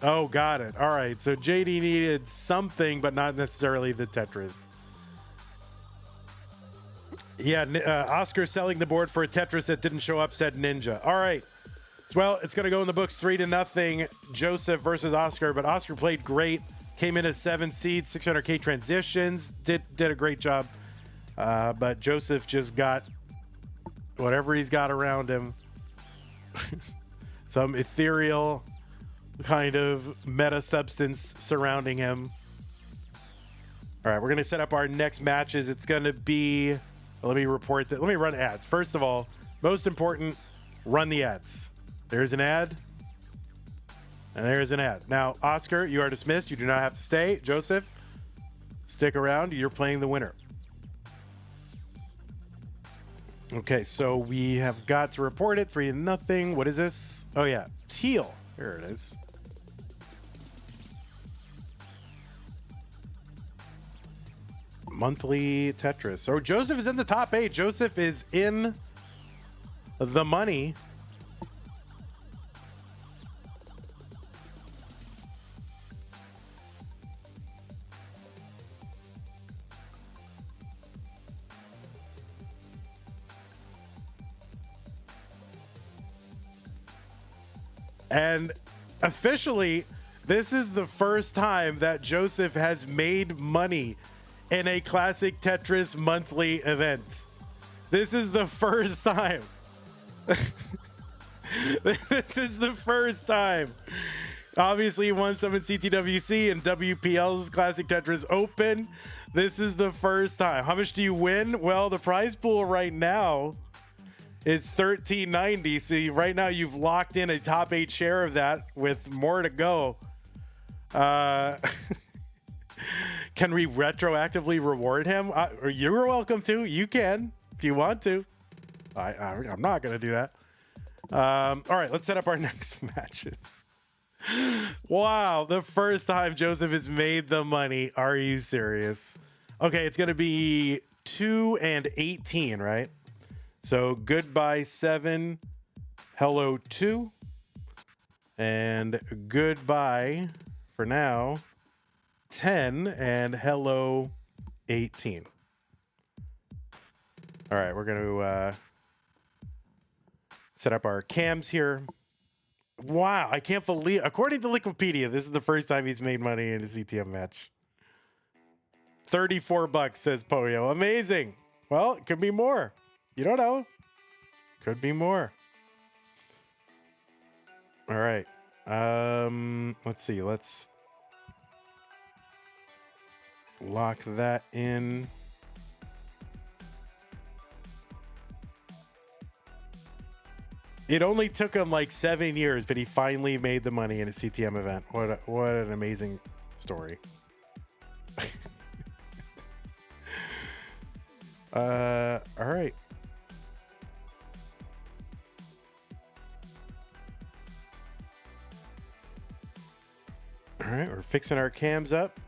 Oh, got it. All right, so JD needed something, but not necessarily the Tetris. Yeah, Oscar selling the board for a Tetris that didn't show up, said Ninja. All right. Well, it's going to go in the books 3-0. Joseph versus Oscar, but Oscar played great. Came in as 7th seed, 600K transitions, did a great job. But Joseph just got whatever he's got around him. Some ethereal kind of meta substance surrounding him. All right, we're going to set up our next matches. It's going to be, let me report that. Let me run ads. First of all, most important, run the ads. There's an ad. And there's an ad. Now, Oscar, you are dismissed. You do not have to stay. Joseph, stick around. You're playing the winner. Okay, so we have got to report it. 3-0. What is this? Oh, yeah. Teal. There it is. Monthly Tetris. So Joseph is in the top 8. Joseph is in the money. And officially, this is the first time that Joseph has made money in a classic Tetris monthly event. This is the first time. This is the first time. Obviously, he won some in CTWC and WPL's Classic Tetris Open. This is the first time. How much do you win? Well, the prize pool right now is $13.90. So right now you've locked in a top 8 share of that with more to go. Can we retroactively reward him? You're welcome to. You can if you want to. I'm not going to do that. All right, let's set up our next matches. Wow, the first time Joseph has made the money. Are you serious? Okay, it's going to be 2 and 18, right? So goodbye 7, hello 2, and goodbye for now 10, and hello 18. All right, we're going to set up our cams here. Wow, I can't believe, according to Wikipedia, this is the first time he's made money in a CTM match. $34 says Poyo. Amazing. Well, it could be more. You don't know. Could be more. All right. Let's see. Let's lock that in. It only took him like 7 years, but he finally made the money in a CTM event. What an amazing story. All right. All right, we're fixing our cams up.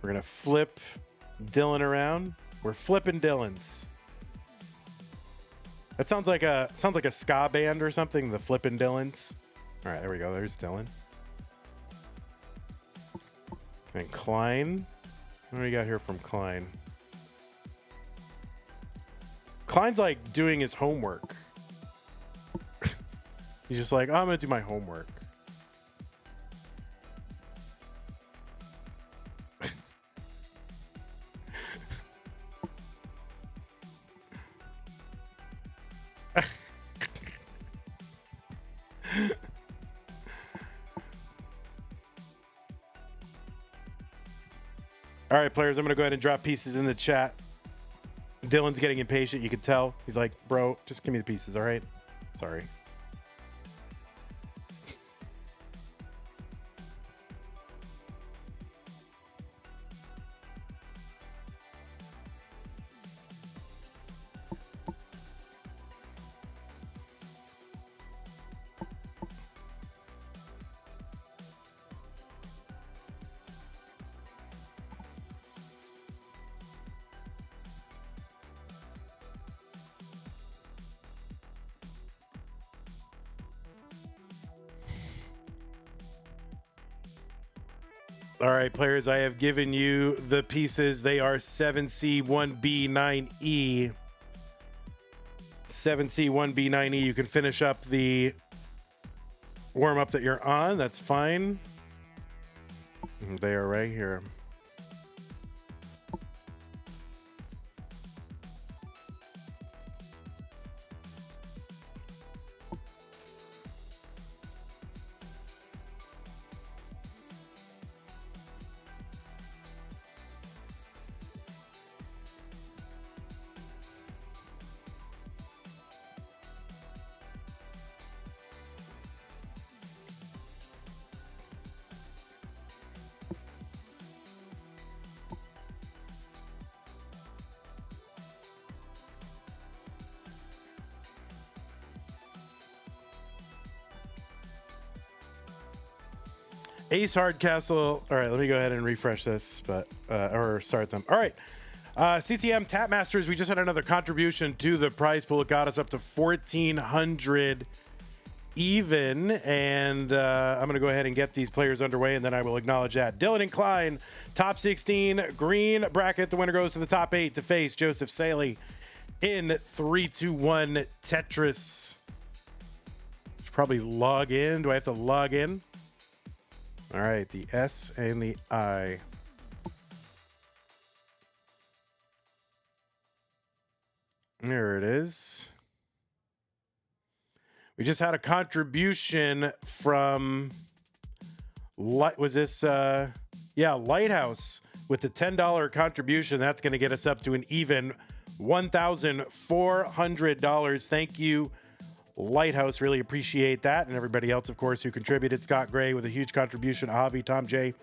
We're gonna flip Dillan around. We're flipping Dillans. That sounds like a ska band or something. The Flippin' Dillans. All right, there we go. There's Dillan. And Klein. What do we got here from Klein? Klein's like doing his homework. He's just like, oh, I'm gonna do my homework. All right, players, I'm going to go ahead and drop pieces in the chat. Dylan's getting impatient. You can tell. He's like, bro, just give me the pieces, all right? Sorry. All right, players, I have given you the pieces. They are 7C, 1B, 9E. 7C, 1B, 9E. You can finish up the warm-up that you're on. That's fine. They are right here. Ace Hardcastle. All right, let me go ahead and refresh this, or start them. All right. CTM Tap Masters, we just had another contribution to the prize pool. It got us up to 1,400 even, and I'm going to go ahead and get these players underway, and then I will acknowledge that. Dillan and Klein, top 16, green bracket. The winner goes to the top 8 to face Joseph Saley in 3-2-1 Tetris. Should probably log in. Do I have to log in? All right, the S and the I. There it is. We just had a contribution from, was this, Lighthouse with the $10 contribution. That's going to get us up to an even $1,400. Thank you, Lighthouse. Really appreciate that. And everybody else, of course, who contributed. Scott Gray with a huge contribution. Avi, Tom J,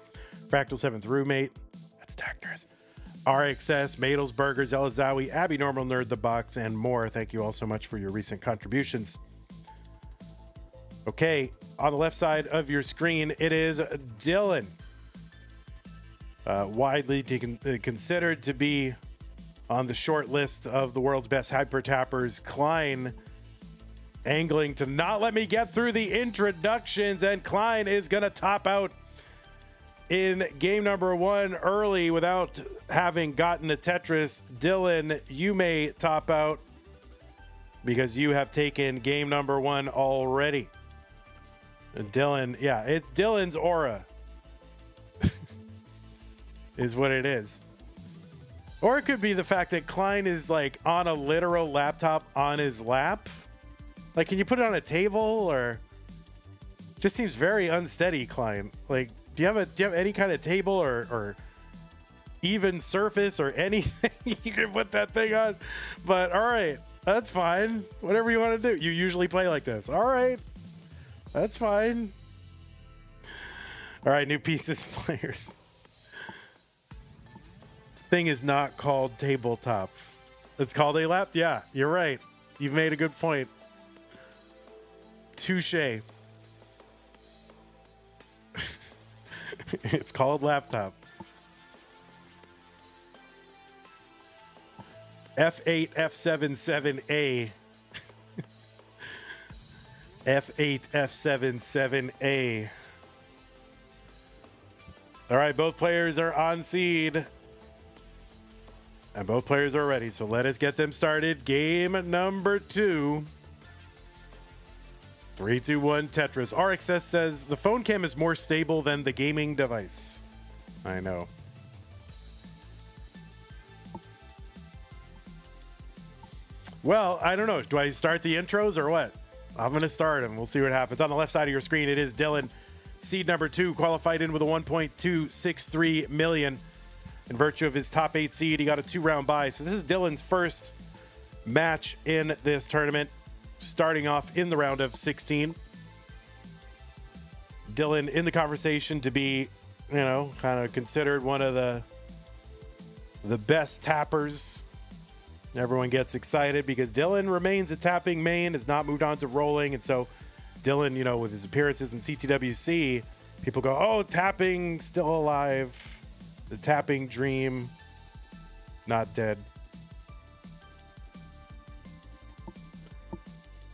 Fractal 7th Roommate. That's Tactors. RXS, Madelsburgers, Elazawi, Abby Normal Nerd the Box, and more. Thank you all so much for your recent contributions. Okay, on the left side of your screen, it is Dillan. Widely considered to be on the short list of the world's best hyper tappers. Klein angling to not let me get through the introductions, and Klein is going to top out in game number 1 early without having gotten a Tetris. Dillan, you may top out because you have taken game number 1 already. And Dillan, yeah, it's Dillan's aura is what it is. Or it could be the fact that Klein is like on a literal laptop on his lap. Like, can you put it on a table? Or just seems very unsteady, Klein. Like, do you have any kind of table or even surface or anything you can put that thing on? But all right, that's fine. Whatever you want to do. You usually play like this. All right, that's fine. All right, new pieces, players. Thing is not called tabletop. It's called a lap. Yeah, you're right. You've made a good point. Touche. It's called laptop. F8, F7, 7A. F8, F7, 7A. All right, both players are on seed. And both players are ready, so let us get them started. Game number 2. 3-2-1 Tetris. RXS says the phone cam is more stable than the gaming device. I know. Well, I don't know. Do I start the intros or what? I'm going to start them. We'll see what happens. On the left side of your screen, it is Dillan, seed number 2, qualified in with a 1.263 million. In virtue of his top 8 seed, he got a 2-round bye. So this is Dillan's first match in this tournament, starting off in the round of 16. Dillan in the conversation to be, kind of considered one of the best tappers. Everyone gets excited because Dillan remains a tapping main, has not moved on to rolling. And so Dillan, with his appearances in CTWC, people go, oh, tapping still alive. The tapping dream, not dead.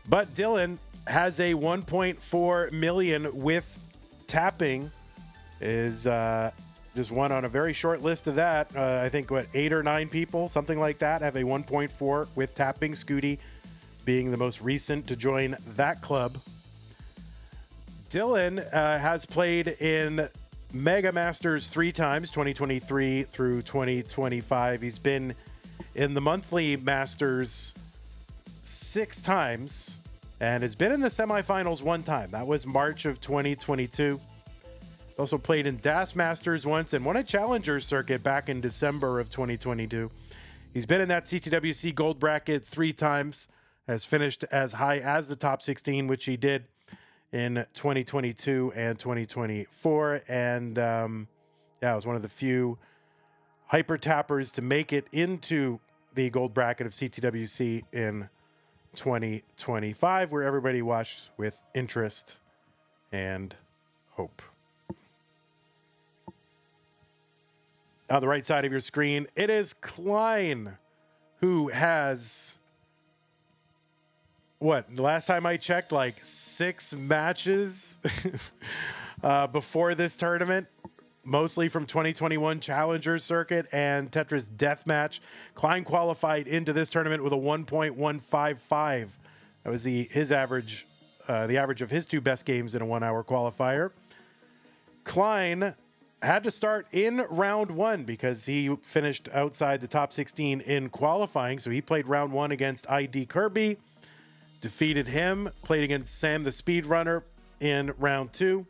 But Dillan has a 1.4 million with tapping. Is just one on a very short list of that. I think 8 or 9 people, something like that, have a 1.4 with tapping. Scooty being the most recent to join that club. Dillan has played in Mega Masters 3 times, 2023 through 2025. He's been in the monthly Masters 6 times and has been in the semifinals 1 time. That was March of 2022. Also played in DAS Masters once and won a Challenger circuit back in December of 2022. He's been in that CTWC gold bracket 3 times, has finished as high as the top 16, which he did in 2022 and 2024. And it was one of the few hyper tappers to make it into the gold bracket of CTWC in 2025, where everybody watched with interest and hope. On the right side of your screen, it is Klein, who has, what, the last time I checked, like 6 matches before this tournament, mostly from 2021 Challenger Circuit and Tetris Deathmatch. Klein qualified into this tournament with a 1.155. That was his average, the average of his 2 best games in a 1-hour qualifier. Klein had to start in round 1 because he finished outside the top 16 in qualifying. So he played round 1 against ID Kirby, defeated him, played against Sam the Speedrunner in round 2,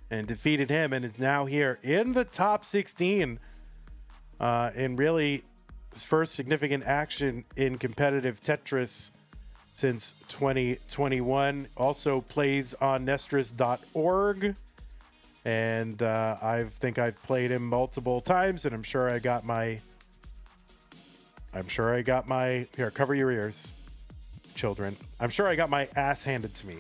and defeated him, and is now here in the top 16 in really his first significant action in competitive Tetris since 2021. Also plays on Nestris.org. And I think I've played him multiple times, and I'm sure I got my, here, cover your ears, children. I'm sure I got my ass handed to me.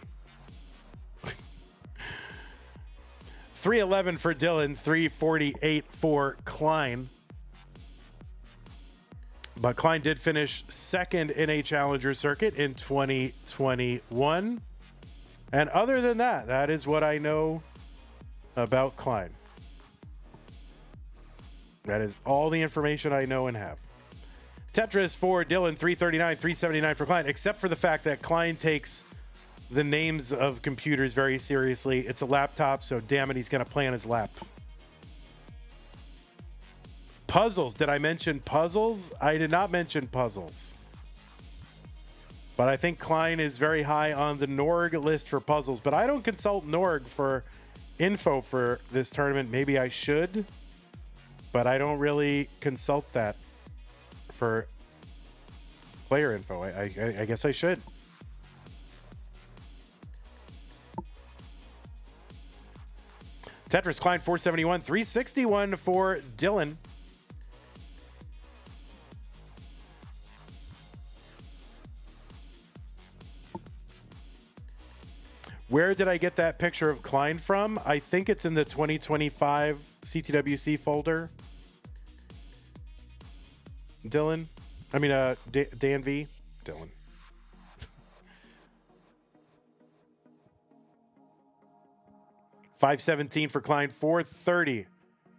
311 for Dillan, 348 for Klein. But Klein did finish second in a Challenger Circuit in 2021. And other than that, that is what I know about Klein. That is all the information I know and have. Tetris for Dillan, 339, 379 for Klein, except for the fact that Klein takes the names of computers very seriously. It's a laptop, so damn it, he's going to play on his lap. Puzzles. Did I mention puzzles? I did not mention puzzles. But I think Klein is very high on the Norg list for puzzles. But I don't consult Norg for info for this tournament. Maybe I should, but I don't really consult that for player info. I guess I should. Tetris Klein 471, 361 for Dillan. Where did I get that picture of Klein from? I think it's in the 2025 CTWC folder. Dillan? I mean, Dan V? Dillan. $517 for Klein, $430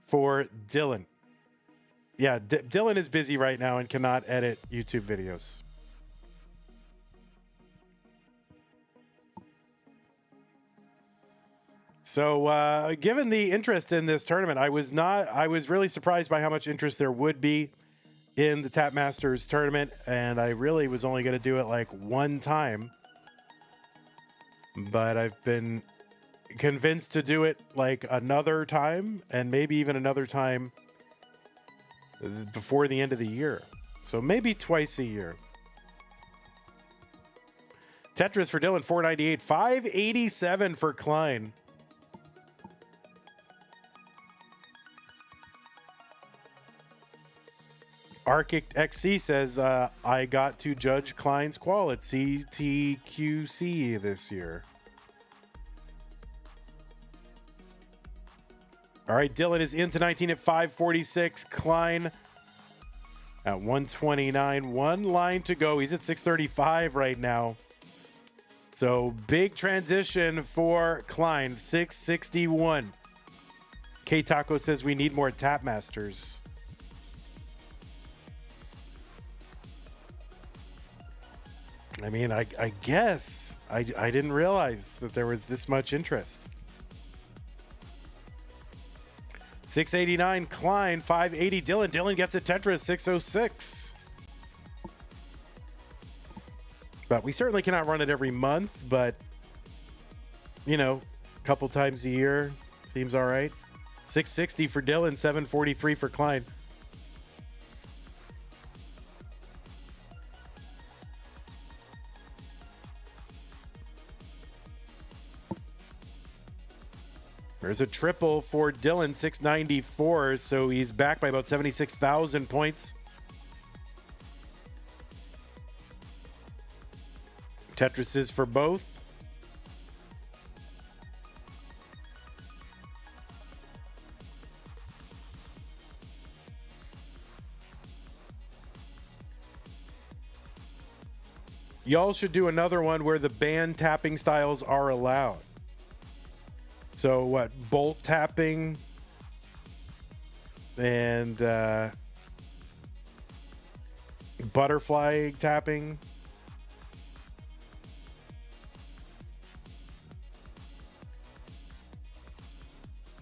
for Dillan. Yeah, Dillan is busy right now and cannot edit YouTube videos. So, given the interest in this tournament, I was really surprised by how much interest there would be in the Tap Masters tournament, and I really was only going to do it like one time. But I've been convinced to do it like another time, and maybe even another time before the end of the year. So maybe twice a year. Tetris for Dillan, 498, 587 for Klein. Arctic XC says, I got to judge Klein's qual at CTQC this year. All right, Dillan is into 19 at 546. Klein at 129. One line to go. He's at 635 right now. So big transition for Klein, 661. K-Taco says we need more Tap Masters. I mean, I guess I didn't realize that there was this much interest. 689 Klein, 580 Dillan. Dillan gets a Tetris 606. But we certainly cannot run it every month, but you know, a couple times a year seems all right. 660 for Dillan, 743 for Klein. There's a triple for Dillan, 694, so he's back by about 76,000 points. Tetrises for both. Y'all should do another one where the band tapping styles are allowed. So what? Bolt tapping and butterfly tapping.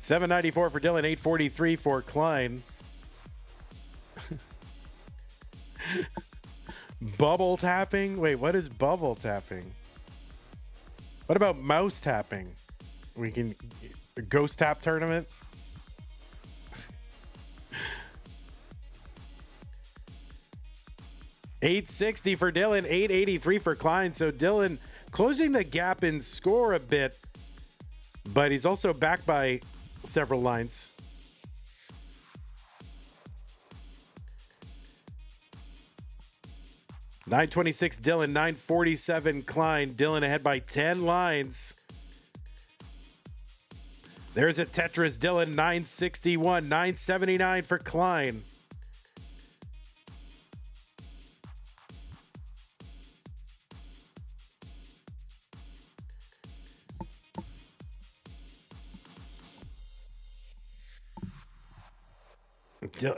$7.94 for Dillan, $8.43 for Klein. Bubble tapping? Wait, what is bubble tapping? What about mouse tapping? We can ghost tap tournament. $8.60 for Dillan, $8.83 for Klein. So Dillan closing the gap in score a bit, but he's also back by several lines. $9.26 Dillan, $9.47 Klein. Dillan ahead by 10 lines. There's a Tetris. Dillan, $9.61, $9.79 for Klein.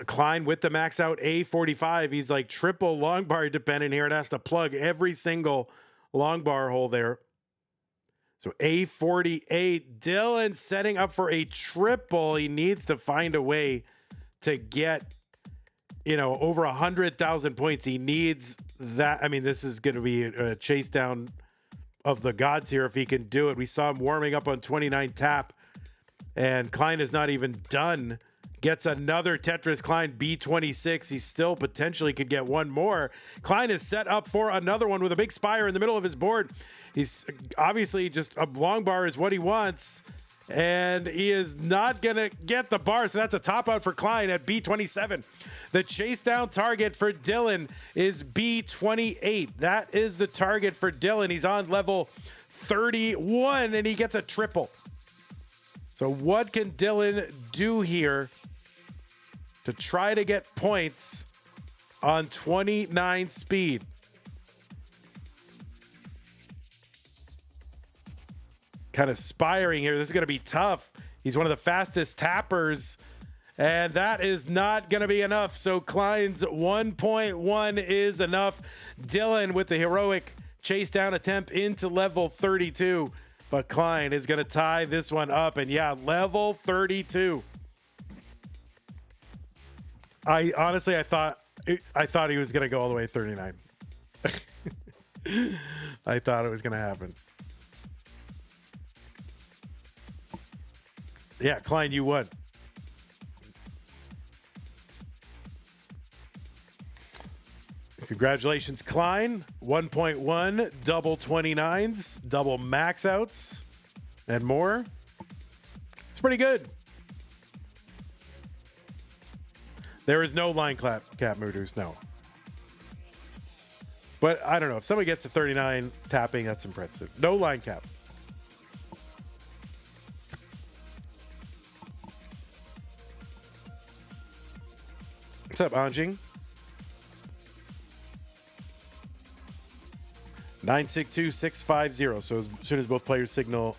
Klein with the max out A45. He's like triple long bar dependent here and has to plug every single long bar hole there. So A48. Dillan setting up for a triple. He needs to find a way to get, over 100,000 points. He needs that. I mean, this is going to be a chase down of the gods here if he can do it. We saw him warming up on 29 tap, and Klein is not even done. Gets another Tetris. Klein B26. He still potentially could get one more. Klein is set up for another one with a big spire in the middle of his board. He's obviously just a long bar is what he wants, and he is not going to get the bar. So that's a top out for Klein at B27. The chase down target for Dillan is B28. That is the target for Dillan. He's on level 31 and he gets a triple. So what can Dillan do here to try to get points on 29 speed? Kind of spiring here. This is going to be tough. He's one of the fastest tappers, and that is not going to be enough. So Klein's 1.1 is enough. Dillan with the heroic chase down attempt into level 32, but Klein is going to tie this one up. And yeah, level 32. I honestly, I thought he was going to go all the way 39. I thought it was going to happen. Yeah, Klein, you won. Congratulations, Klein. 1.1, double 29s, double max outs, and more. It's pretty good. There is no line cap, Moodoo's, no. But I don't know. If somebody gets to 39 tapping, that's impressive. No line cap. What's up, Anjing? 962-650. So as soon as both players signal.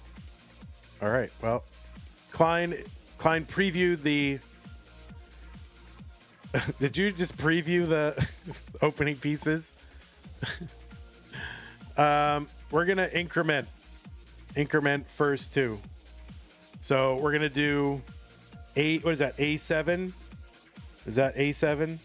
All right. Well, Klein previewed the. Did you just preview the opening pieces? We're gonna increment first two. So we're gonna do what is that? A7. Is that A7?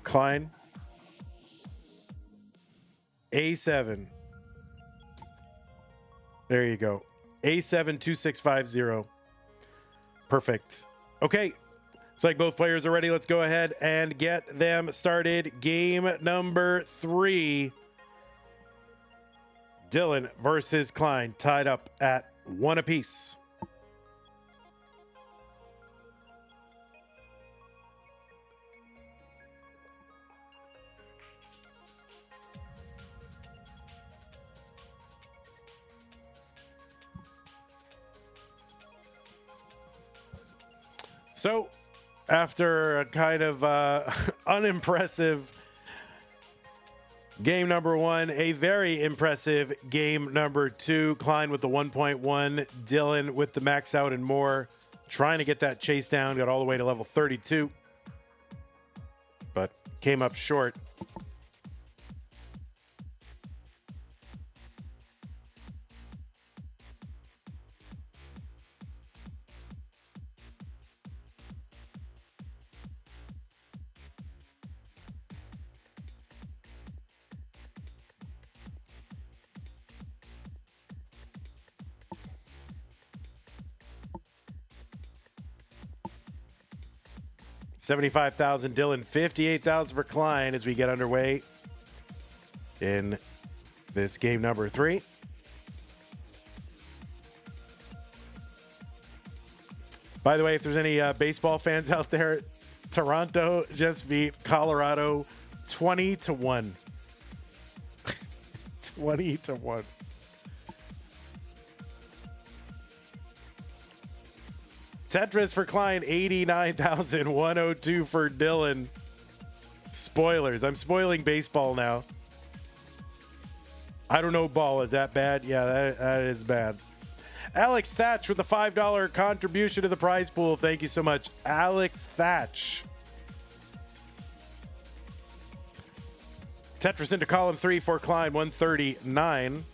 Klein. A7. There you go. A7 2650. Perfect. Okay. Looks like both players are ready. Let's go ahead and get them started. Game number 3. Dillan versus Klein, tied up at 1 apiece. So, after a kind of unimpressive game number one, a very impressive game number two. Klein with the 1.1, Dillan with the max out and more, trying to get that chase down, got all the way to level 32, but came up short. $75,000 Dillan, $58,000 for Klein as we get underway in this game number three. By the way, if there's any baseball fans out there, Toronto just beat Colorado 20-1. 20-1. Tetris for Klein, 89,102 for Dillan. Spoilers. I'm spoiling baseball now. I don't know ball. Is that bad? Yeah, that is bad. Alex Thatch with a $5 contribution to the prize pool. Thank you so much, Alex Thatch. Tetris into column 3 for Klein, 139.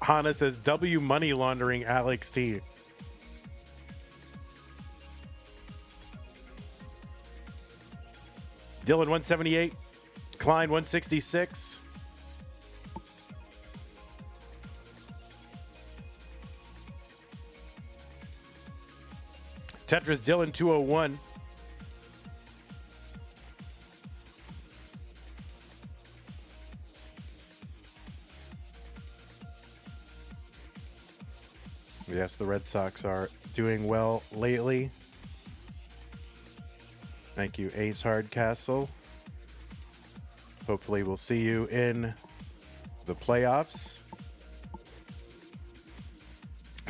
Hana says W money laundering Alex T. Dillan 178, Klein 166. Tetris Dillan 201. Yes, the Red Sox are doing well lately. Thank you, Ace Hardcastle. Hopefully we'll see you in the playoffs.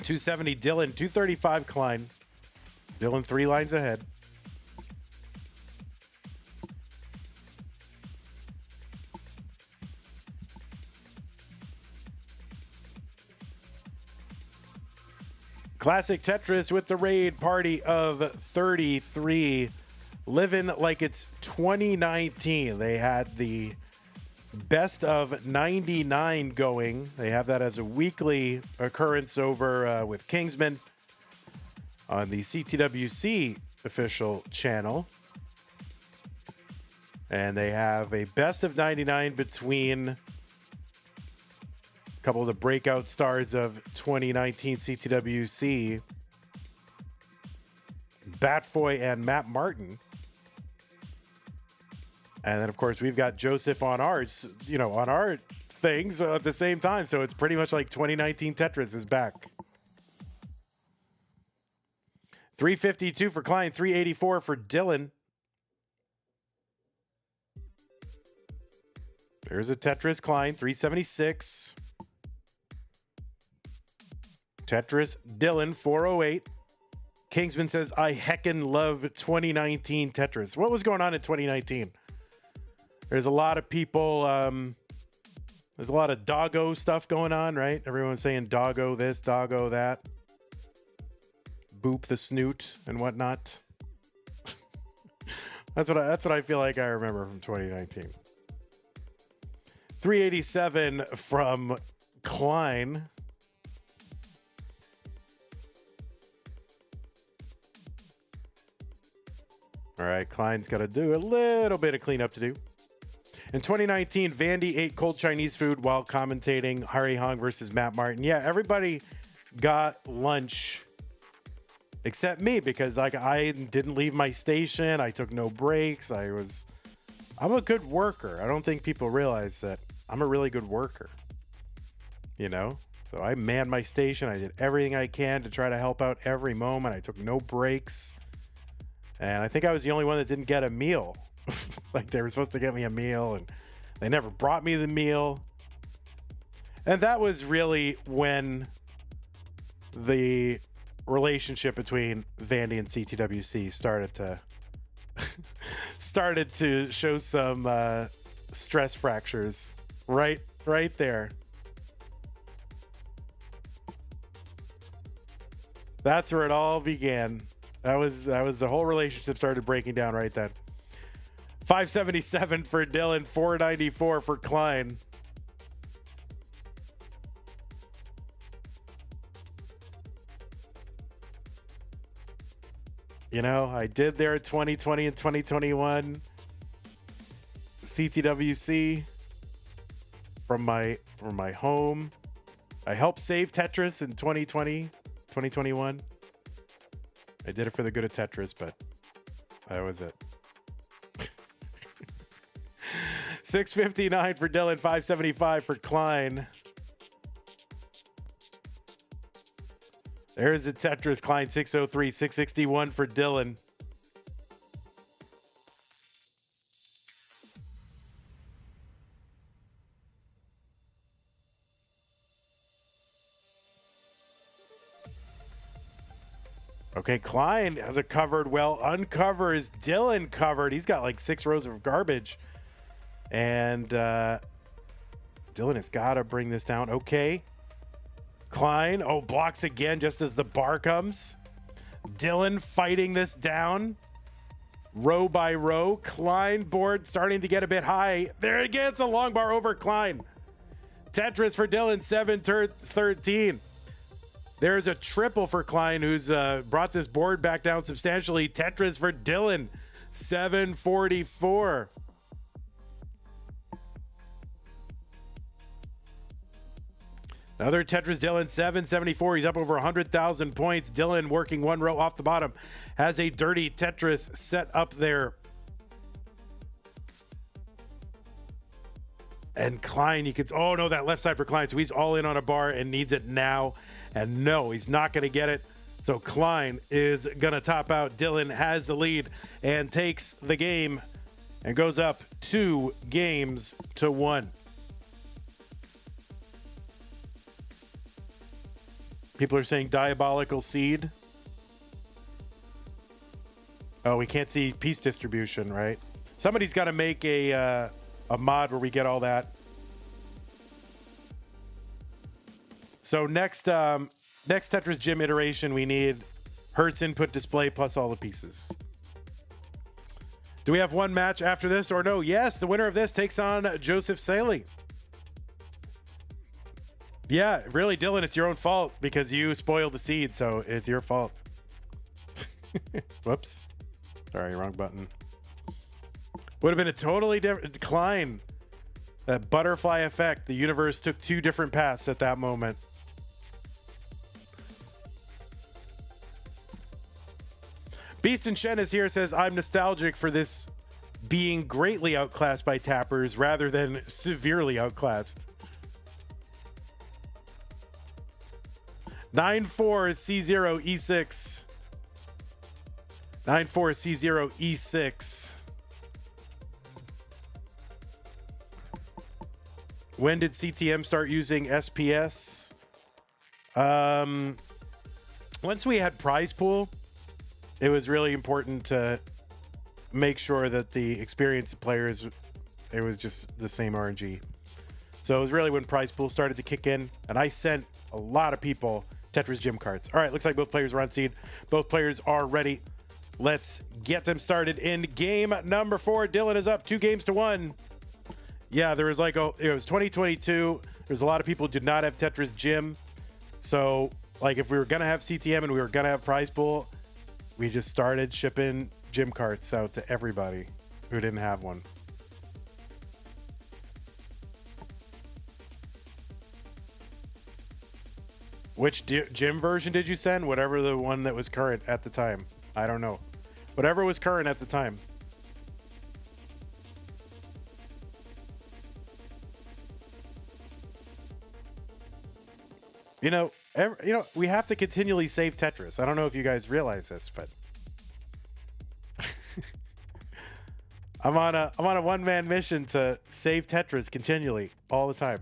270 Dillan, 235 Klein. Dillan 3 lines ahead. Classic Tetris with the raid party of 33. Living like it's 2019. They had the best of 99 going. They have that as a weekly occurrence over with Kingsman on the CTWC official channel. And they have a best of 99 between a couple of the breakout stars of 2019 CTWC, Batfoy and Matt Martin. And then, of course, we've got Joseph on ours, you know, on our things at the same time. So it's pretty much like 2019 Tetris is back. 352 for Klein, 384 for Dillan. There's a Tetris Klein, 376. Tetris Dillan, 408. Kingsman says, I heckin' love 2019 Tetris. What was going on in 2019? There's a lot of people, there's a lot of doggo stuff going on, right? Everyone's saying doggo this, doggo that. Boop the snoot and whatnot. That's what I feel like I remember from 2019. 387 from Klein. All right, Klein's got to do a little bit of cleanup to do. In 2019, Vandy ate cold Chinese food while commentating Harry Hong versus Matt Martin. Yeah, everybody got lunch except me because like I didn't leave my station. I took no breaks. I'm a good worker. I don't think people realize that I'm a really good worker. You know? So I manned my station. I did everything I can to try to help out every moment. I took no breaks. And I think I was the only one that didn't get a meal. Like they were supposed to get me a meal and they never brought me the meal. And that was really when the relationship between Vandy and CTWC started to show some stress fractures right there. That's where it all began. That was the whole relationship started breaking down right then. 577 for Dillan, 494 for Klein. You know, I did there 2020 and 2021 CTWC from my home. I helped save Tetris in 2020, 2021. I did it for the good of Tetris, but that was it. 659 for Dillan, 575 for Klein. There's a Tetris, Klein 603, 661 for Dillan. Okay, Klein has it covered. Well, uncovers Dillan covered. He's got like 6 rows of garbage. And Dillan has got to bring this down. Okay. Klein, blocks again just as the bar comes. Dillan fighting this down. Row by row. Klein board starting to get a bit high. There again, it's a long bar over Klein. Tetris for Dillan, 7-13. There's a triple for Klein, who's brought this board back down substantially. Tetris for Dillan, 744. Another Tetris, Dillan, 774. He's up over 100,000 points. Dillan working one row off the bottom. Has a dirty Tetris set up there. And Klein, you could... Oh, no, that left side for Klein. So he's all in on a bar and needs it now. And no, he's not going to get it. So Klein is going to top out. Dillan has the lead and takes the game and goes up 2-1. People are saying diabolical seed. Oh, we can't see piece distribution, right? Somebody's got to make a mod where we get all that. So next Tetris Gym iteration, we need Hertz input display plus all the pieces. Do we have one match after this or no? Yes, the winner of this takes on Joseph Saley. Yeah, really, Dillan, it's your own fault because you spoiled the seed, so it's your fault. Whoops. Sorry, wrong button. Would have been a totally different decline. That butterfly effect. The universe took 2 different paths at that moment. Beast and Shen is here, says, I'm nostalgic for this being greatly outclassed by tappers rather than severely outclassed. 9-4 C0 E6. 9-4 C0 E6. When did CTM start using SPS? Once we had prize pool, it was really important to make sure that the experienced players, it was just the same RNG. So it was really when prize pool started to kick in, and I sent a lot of people Tetris Gym cards. All right, looks like both players are on seed. Both players are ready. Let's get them started in game number 4. Dillan is up 2-1. Yeah, there was it was 2022. There's a lot of people who did not have Tetris Gym. So, like, if we were going to have CTM and we were going to have prize pool, we just started shipping gym carts out to everybody who didn't have one. Which gym version did you send? Whatever the one that was current at the time. I don't know. Whatever was current at the time. You know, we have to continually save Tetris. I don't know if you guys realize this, but I'm on a one-man mission to save Tetris continually, all the time.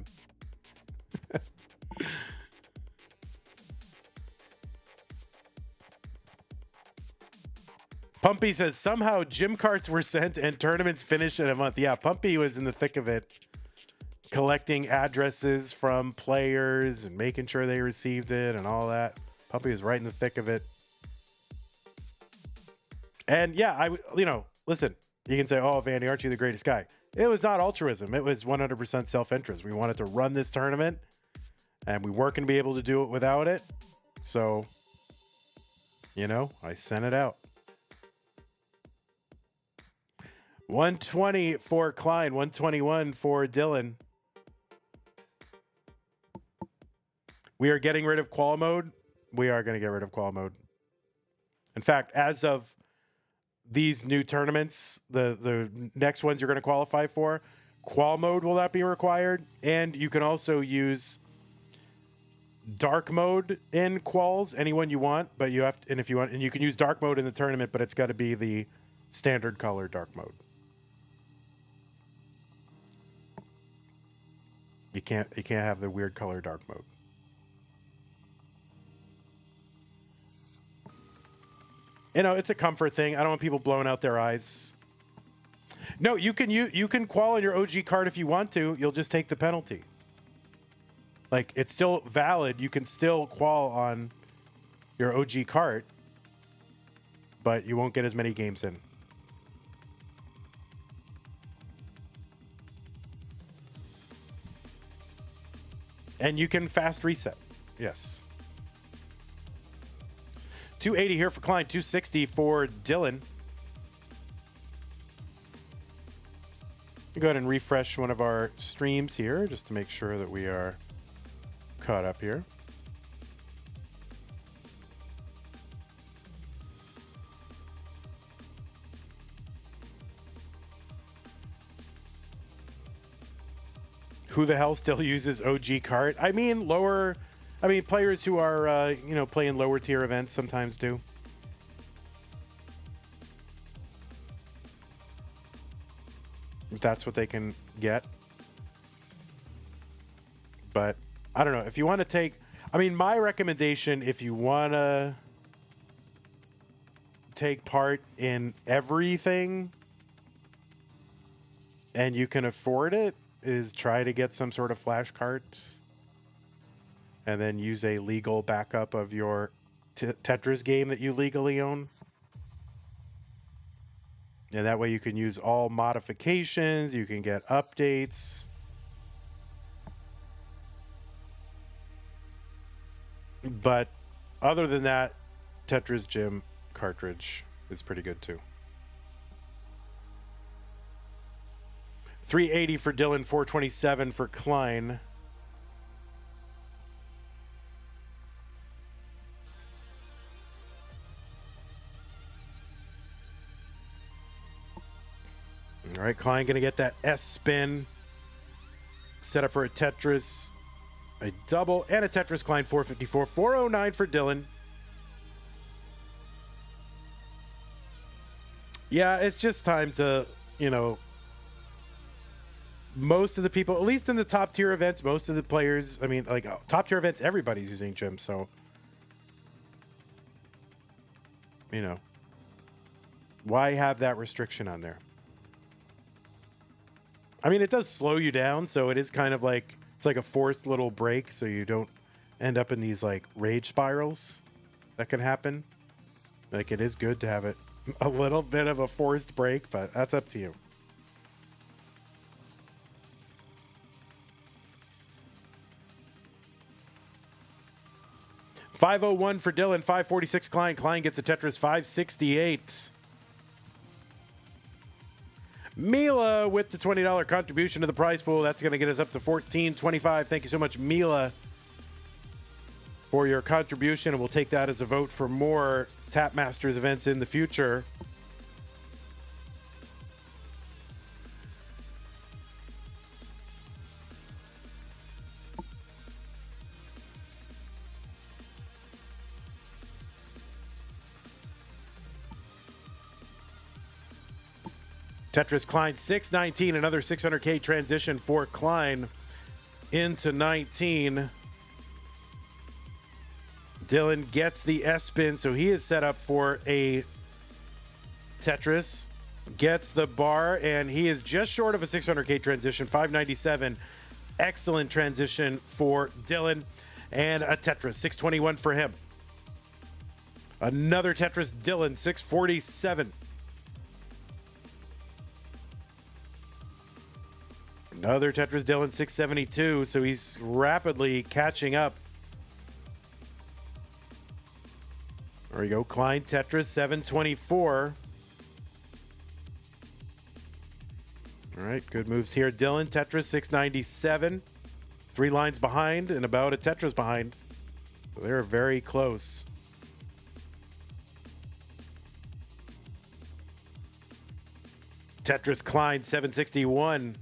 Pumpy says somehow gym carts were sent and tournaments finished in a month. Yeah, Pumpy was in the thick of it, collecting addresses from players and making sure they received it and all that. Pumpy was right in the thick of it. And yeah, listen, you can say, oh, Vandy, aren't you the greatest guy? It was not altruism. It was 100% self-interest. We wanted to run this tournament, and we weren't going to be able to do it without it. So, I sent it out. 120 for Klein, 121 for Dillan. We are getting rid of qual mode. We are going to get rid of qual mode. In fact, as of these new tournaments, the next ones you're going to qualify for, qual mode will not be required. And you can also use dark mode in quals, anyone you want, but you have to, and if you want, and you can use dark mode in the tournament, but it's got to be the standard color dark mode. You can't have the weird color dark mode. It's a comfort thing. I don't want people blowing out their eyes. No, you can qual on your OG card if you want to. You'll just take the penalty. Like, it's still valid. You can still qual on your OG card, but you won't get as many games in. And you can fast reset. Yes. 280 here for Klein, 260 for Dillan. Go ahead and refresh one of our streams here just to make sure that we are caught up here. Who the hell still uses OG cart? Players who are, playing lower tier events sometimes do. If that's what they can get. But I don't know. If you want to take, my recommendation, if you want to take part in everything and you can afford it, is try to get some sort of flash cart and then use a legal backup of your Tetris game that you legally own. And that way you can use all modifications, you can get updates. But other than that, Tetris Gym cartridge is pretty good too. 380 for Dillan, 427 for Klein. All right, Klein going to get that S spin. Set up for a Tetris, a double, and a Tetris. Klein, 454. 409 for Dillan. Yeah, it's just time to, most of the people, at least in the top tier events, most of the players, top tier events, everybody's using Gym, so, why have that restriction on there? It does slow you down, so it is kind of like, it's like a forced little break, so you don't end up in these, rage spirals that can happen. It is good to have it a little bit of a forced break, but that's up to you. $501 for Dillan, 546 Klein. Klein gets a Tetris 568. Mila with the $20 contribution to the prize pool. That's going to get us up to $14.25. Thank you so much, Mila, for your contribution. And we'll take that as a vote for more Tap Masters events in the future. Tetris Klein 619, another 600K transition for Klein into 19. Dillan gets the S-spin, so he is set up for a Tetris. Gets the bar, and he is just short of a 600K transition, 597. Excellent transition for Dillan, and a Tetris, 621 for him. Another Tetris, Dillan, 647. Another Tetris, Dillan, 672, so he's rapidly catching up. There we go, Klein Tetris, 724. All right, good moves here. Dillan, Tetris, 697. 3 lines behind and about a Tetris behind. So they're very close. Tetris Klein, 761.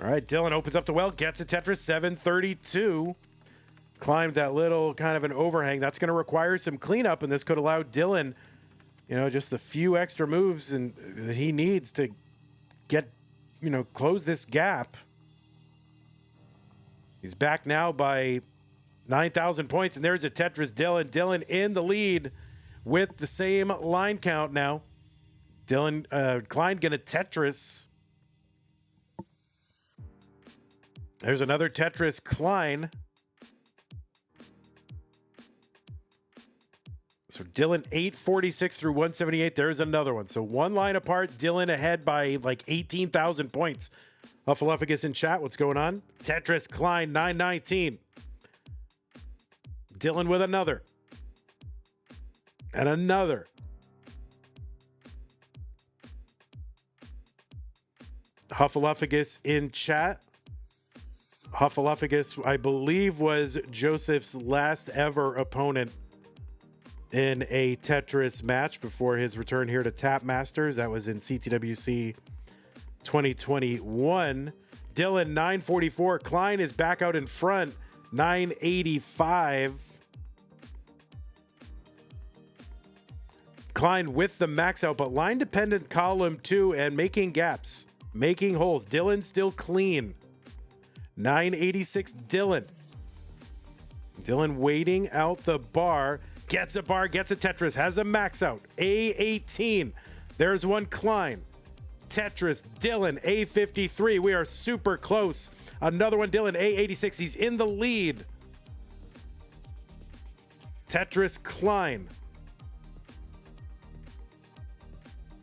All right, Dillan opens up the well, gets a Tetris, 732. Climbed that little kind of an overhang. That's going to require some cleanup, and this could allow Dillan, you know, just the few extra moves and that he needs to get, you know, close this gap. He's back now by 9,000 points, and there's a Tetris Dillan. Dillan in the lead with the same line count now. Dillan, Klein gonna Tetris. There's another Tetris Klein. So Dillan 846 through 178. There's another one. So one line apart. Dillan ahead by like 18,000 points. Huffaluffagus in chat. What's going on? Tetris Klein 919. Dillan with another. And another. Huffaluffagus in chat. Huffaluffagus, I believe, was Joseph's last ever opponent in a Tetris match before his return here to Tap Masters. That was in CTWC 2021. Dillan 944. Klein is back out in front, 985. Klein with the max out, but line dependent column 2 and making gaps, making holes. Dillan still clean. 986 Dillan. Dillan waiting out the bar. Gets a bar, gets a Tetris, has a max out. A18. There's one Klein. Tetris, Dillan, A53. We are super close. Another one, Dillan, A86. He's in the lead. Tetris, Klein.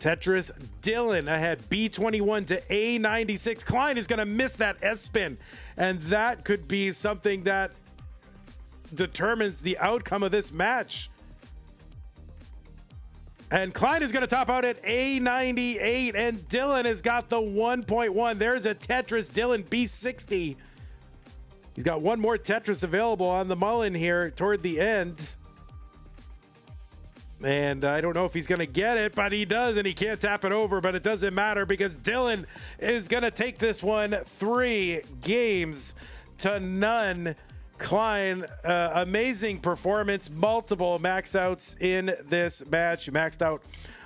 Tetris, Dillan ahead. B21 to A96. Klein is going to miss that S-spin. And that could be something that determines the outcome of this match. And Klein is going to top out at A98, and Dillan has got the 1.1. There's a Tetris Dillan B60. He's got one more Tetris available on the mullen here toward the end. And I don't know if he's going to get it, but he does, and he can't tap it over, but it doesn't matter because Dillan is going to take this one 3 games to none. Klein, amazing performance, multiple max outs in this match. You maxed out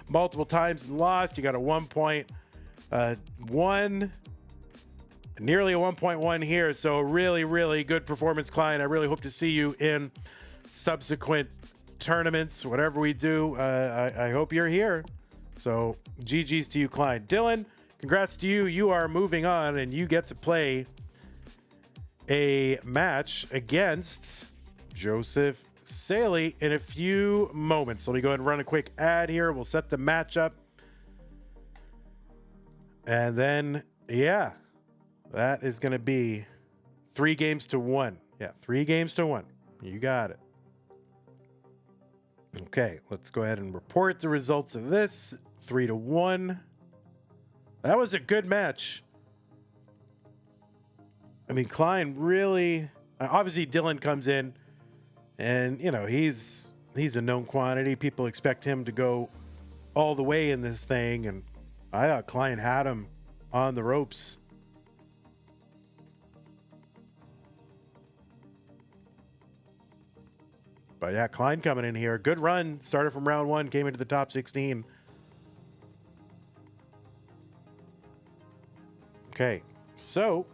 multiple times and lost. You got a 1.1, nearly a 1.1 here. So really, really good performance, Klein. I really hope to see you in subsequent tournaments, whatever we do. I hope you're here. So GG's to you, Klein. Dillan, congrats to you. You are moving on, and you get to play a match against Joseph Saley in a few moments. Let me go ahead and run a quick ad here. We'll set the match up. And then, yeah, that is going to be 3 games to 1. Yeah, 3 games to 1. You got it. Okay, let's go ahead and report the results of this. 3-1. That was a good match. I mean, Klein really, obviously Dillan comes in and, you know, he's a known quantity. People expect him to go all the way in this thing. And I thought Klein had him on the ropes. But yeah, Klein coming in here. Good run. Started from round 1, came into the top 16. Okay, so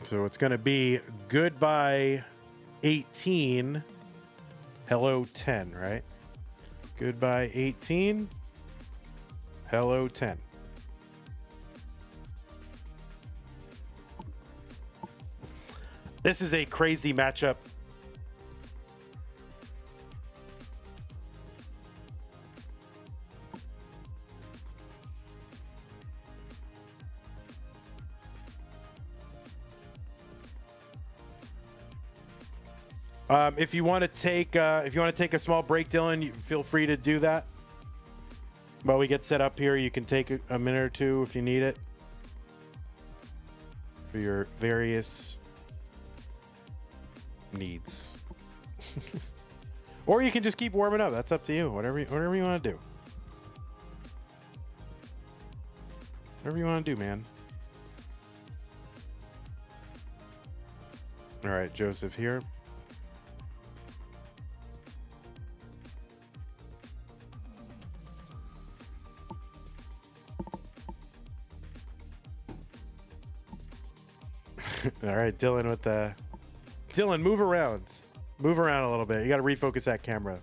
it's going to be goodbye 18, hello 10, right? Goodbye 18, hello 10. This is a crazy matchup. If you want to take a small break, Dylan, you feel free to do that. While we get set up here, you can take a minute or two if you need it for your various needs. Or you can just keep warming up. That's up to you. Whatever you want to do. Whatever you want to do, man. All right, Joseph here. All right, Dylan with the... Dylan, move around. Move around a little bit. You got to refocus that camera.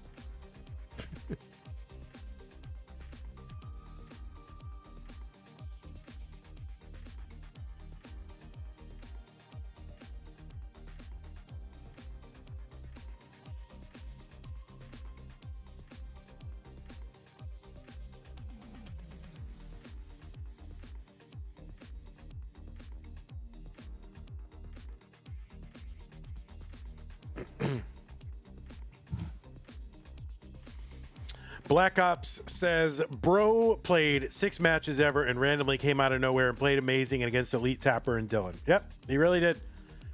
Black Ops says, bro played 6 matches ever and randomly came out of nowhere and played amazing and against Elite Tapper and Dylan. Yep, he really did.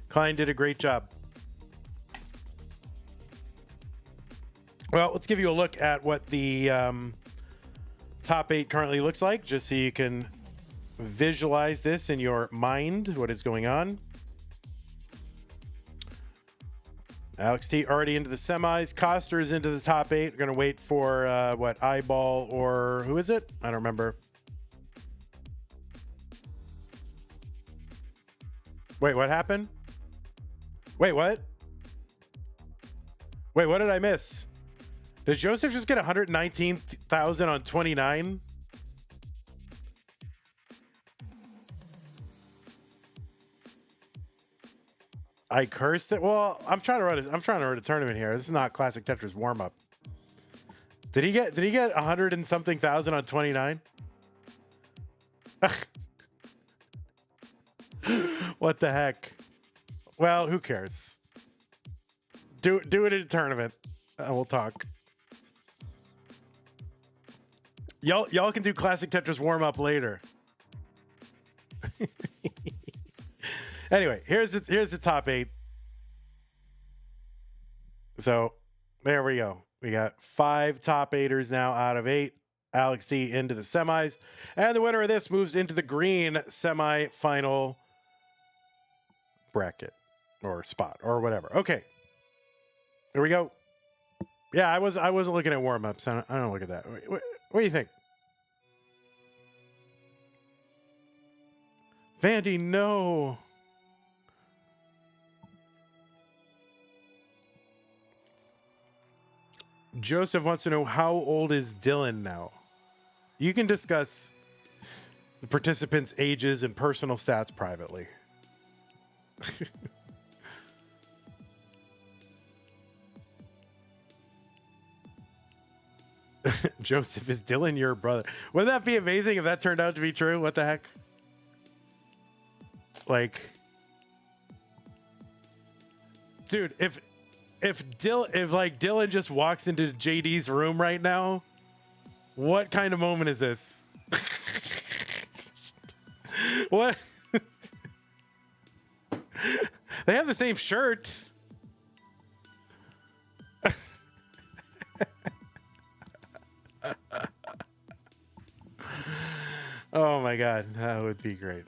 Klein did a great job. Well, let's give you a look at what the top 8 currently looks like, just so you can visualize this in your mind, what is going on. Alex T already into the semis. Coster's into the top 8. We're going to wait for, Eyeball or... Who is it? I don't remember. Wait, what happened? Wait, what? Wait, what did I miss? Did Joseph just get 119,000 on 29? I cursed it. Well, I'm trying to run a tournament here. This is not classic Tetris warm up. Did he get 100 and something thousand on 29? What the heck? Well, who cares? Do it in a tournament. We'll talk. Y'all can do classic Tetris warm up later. Anyway, here's the top 8. So there we go. We got 5 top 8ers now out of 8. Alex T into the semis. And the winner of this moves into the green semi-final bracket or spot or whatever. Okay. Here we go. Yeah, I wasn't looking at warm-ups. I don't look at that. What do you think? Vandy, no. Joseph wants to know, how old is Dylan now? You can discuss the participants' ages and personal stats privately. Joseph, is Dylan your brother? Wouldn't that be amazing if that turned out to be true? What the heck? Like, dude, if Dylan just walks into JD's room right now, what kind of moment is this? What? They have the same shirt. Oh my God, that would be great.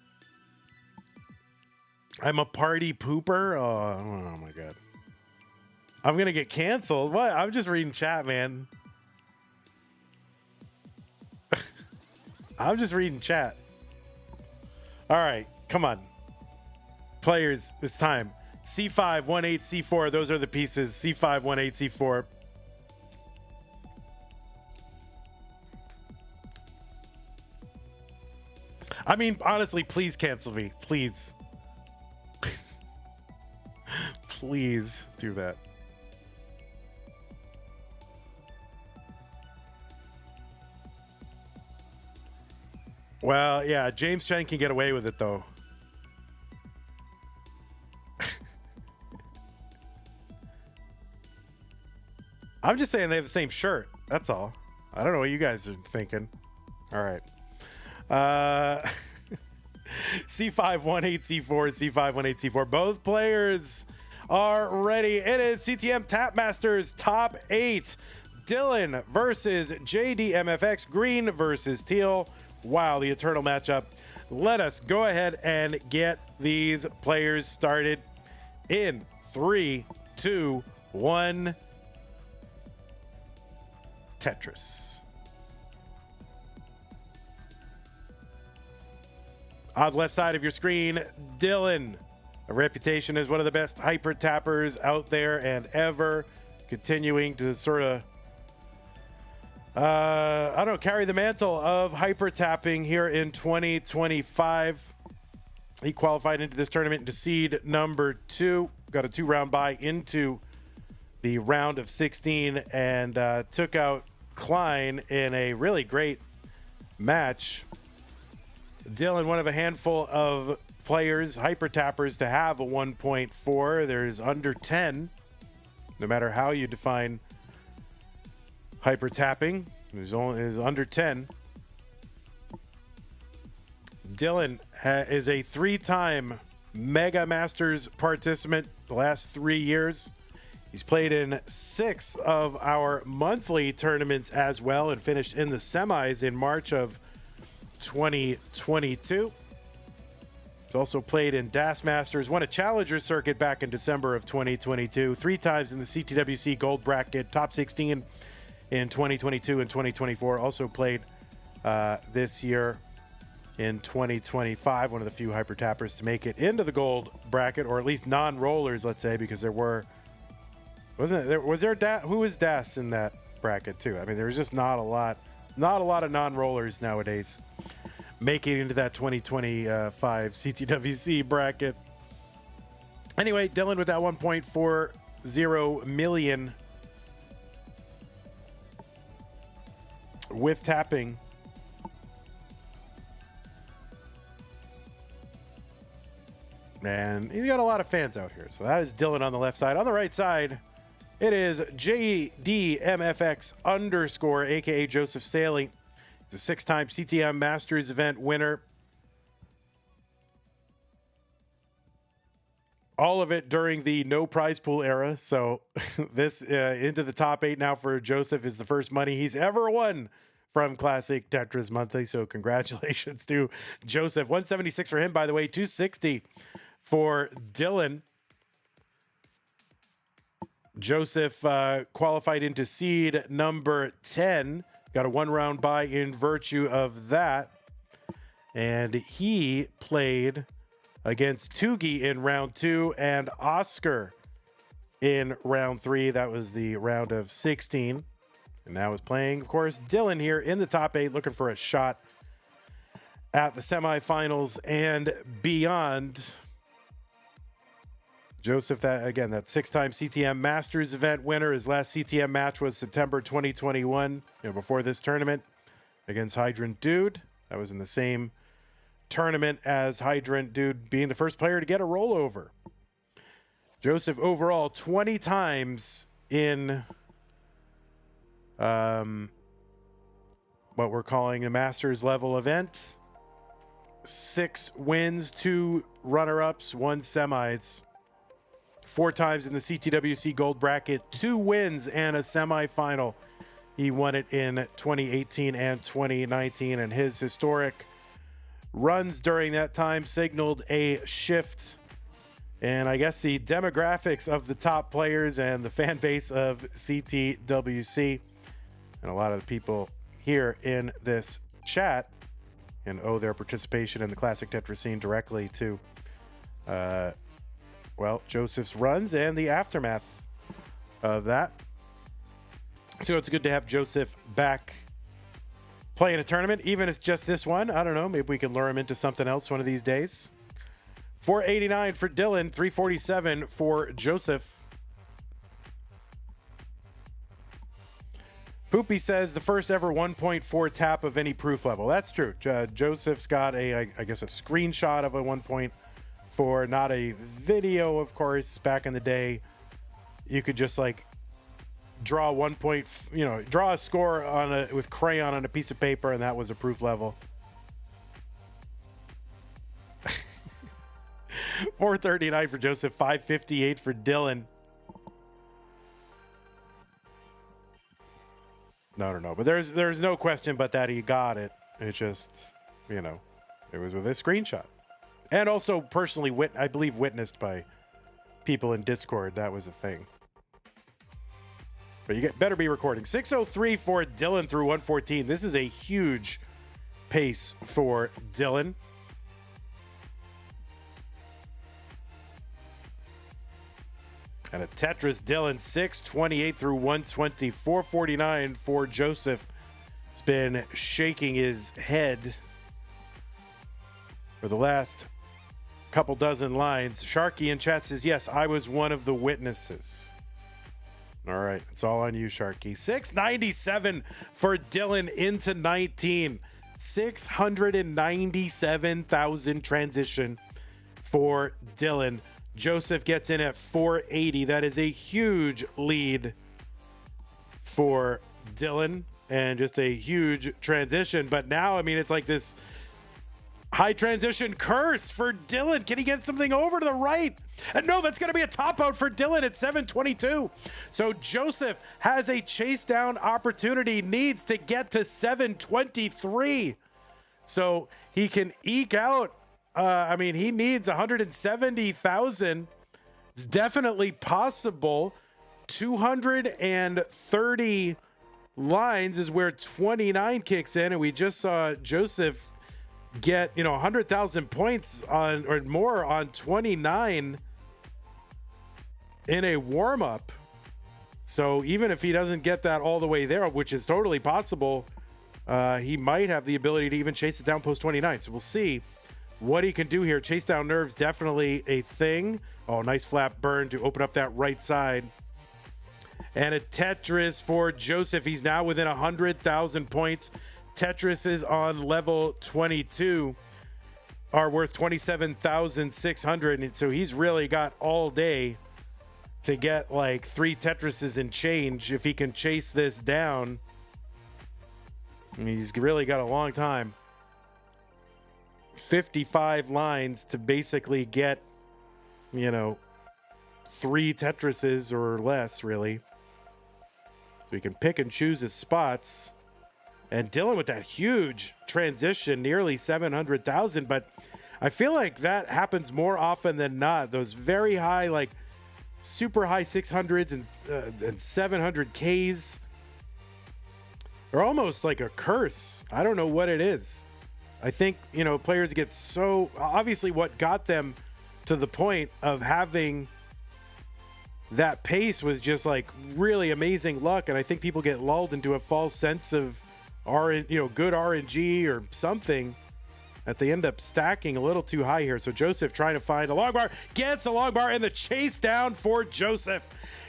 I'm a party pooper. Oh my God. I'm going to get canceled. What? I'm just reading chat, man. I'm just reading chat. All right. Come on. Players, it's time. C5, 1-8, C4. Those are the pieces. C5, 1-8, C4. I mean, honestly, please cancel me. Please. Please do that. Well, yeah, James Chen can get away with it, though. I'm just saying they have the same shirt. That's all. I don't know what you guys are thinking. All right. C5, 1-8, C4, C5, 1-8, C4. Both players are ready. It is CTM Tap Masters Top 8. Dillan versus JDMFX. Green versus Teal. Wow, the eternal matchup. Let us go ahead and get these players started in 3, 2, 1. Tetris. On the left side of your screen, Dillan. A reputation as one of the best hyper tappers out there and ever. Continuing to sort of, I don't know, carry the mantle of hyper tapping here in 2025. He qualified into this tournament into seed number 2. Got a 2-round bye into the round of 16 and took out Klein in a really great match. Dillan, one of a handful of players, hyper tappers, to have a 1.4. There's under 10, no matter how you define hyper tapping. There's under 10. Dillan is a 3-time Mega Masters participant the last 3 years. He's played in 6 of our monthly tournaments as well and finished in the semis in March of 2022. He's also played in DAS Masters, won a Challenger circuit back in December of 2022, 3 times in the CTWC Gold Bracket, top 16 in 2022 and 2024. Also played this year in 2025, one of the few hyper tappers to make it into the Gold Bracket, or at least non-rollers, let's say, because there were... Was there who was DAS in that bracket too? I mean, there was just not a lot of non-rollers nowadays making it into that 2025 CTWC bracket. Anyway, Dillan with that 1.40 million with tapping. And he's got a lot of fans out here. So that is Dillan on the left side. On the right side, it is JDMFX _, aka Joseph Saley. He's a 6-time CTM Masters event winner. All of it during the no prize pool era. So this into the top 8 now for Joseph is the first money he's ever won from Classic Tetris Monthly. So congratulations to Joseph. 176 for him, by the way. 260 for Dillan. Joseph qualified into seed number 10. Got a 1-round bye in virtue of that. And he played against Tugi in round 2 and Oscar in round 3. That was the round of 16. And now is playing, of course, Dillan here in the top 8, looking for a shot at the semifinals and beyond. Joseph, that 6-time CTM Masters event winner. His last CTM match was September 2021, before this tournament, against Hydrant Dude. That was in the same tournament as Hydrant Dude being the first player to get a rollover. Joseph overall 20 times in what we're calling a Masters level event. 6 wins, 2 runner-ups, 1 semis. 4 times in the CTWC Gold Bracket, 2 wins and a semifinal. He won it in 2018 and 2019, and his historic runs during that time signaled a shift and I guess the demographics of the top players and the fan base of CTWC, and a lot of the people here in this chat, and owe their participation in the classic Tetris scene directly to, well, Joseph's runs and the aftermath of that. So it's good to have Joseph back playing a tournament, even if it's just this one. I don't know. Maybe we can lure him into something else one of these days. 489 for Dillan, 347 for Joseph. Poopy says the first ever 1.4 tap of any proof level. That's true. Joseph's got I guess a screenshot of a 1.4, not a video, of course. Back in the day, you could just like draw draw a score with crayon on a piece of paper, and that was a proof level. 439 for Joseph, 558 for Dillan. No, but there's no question but that he got it. It just, it was with a screenshot, and also personally I believe witnessed by people in Discord. That was a thing. But you better be recording. 603 for Dillan through 114. This is a huge pace for Dillan. And a Tetris Dillan 628 through 120. 449 for Joseph. He's been shaking his head for the last couple dozen lines. Sharky in chat says, yes, I was one of the witnesses. All right, it's all on you, Sharky. 697 for Dillan into 19. 697,000 transition for Dillan. Joseph gets in at 480. That is a huge lead for Dillan and just a huge transition. But now, it's like this high transition curse for Dillan. Can he get something over to the right? And no, that's going to be a top out for Dillan at 722. So Joseph has a chase down opportunity, needs to get to 723. So he can eke out. He needs 170,000. It's definitely possible. 230 lines is where 29 kicks in. And we just saw Joseph get, 100,000 points on or more on 29 in a warm-up. So even if he doesn't get that all the way there, which is totally possible, he might have the ability to even chase it down post 29. So we'll see what he can do here. Chase down nerves, definitely a thing. Oh, nice flap burn to open up that right side. And a Tetris for Joseph. He's now within 100,000 points. Tetris is on level 22, are worth 27,600. And so he's really got all day to get like 3 Tetrises and change if he can chase this down. He's really got a long time. 55 lines to basically get, 3 Tetrises or less, really. So he can pick and choose his spots. And Dillan with that huge transition, nearly 700,000. But I feel like that happens more often than not. Those very high, like super high 600s and 700Ks are almost like a curse. I don't know what it is. I think, players get so... Obviously, what got them to the point of having that pace was just like really amazing luck. And I think people get lulled into a false sense of good RNG or something that they end up stacking a little too high here. So Joseph trying to find a long bar, gets a long bar, and the chase down for Joseph.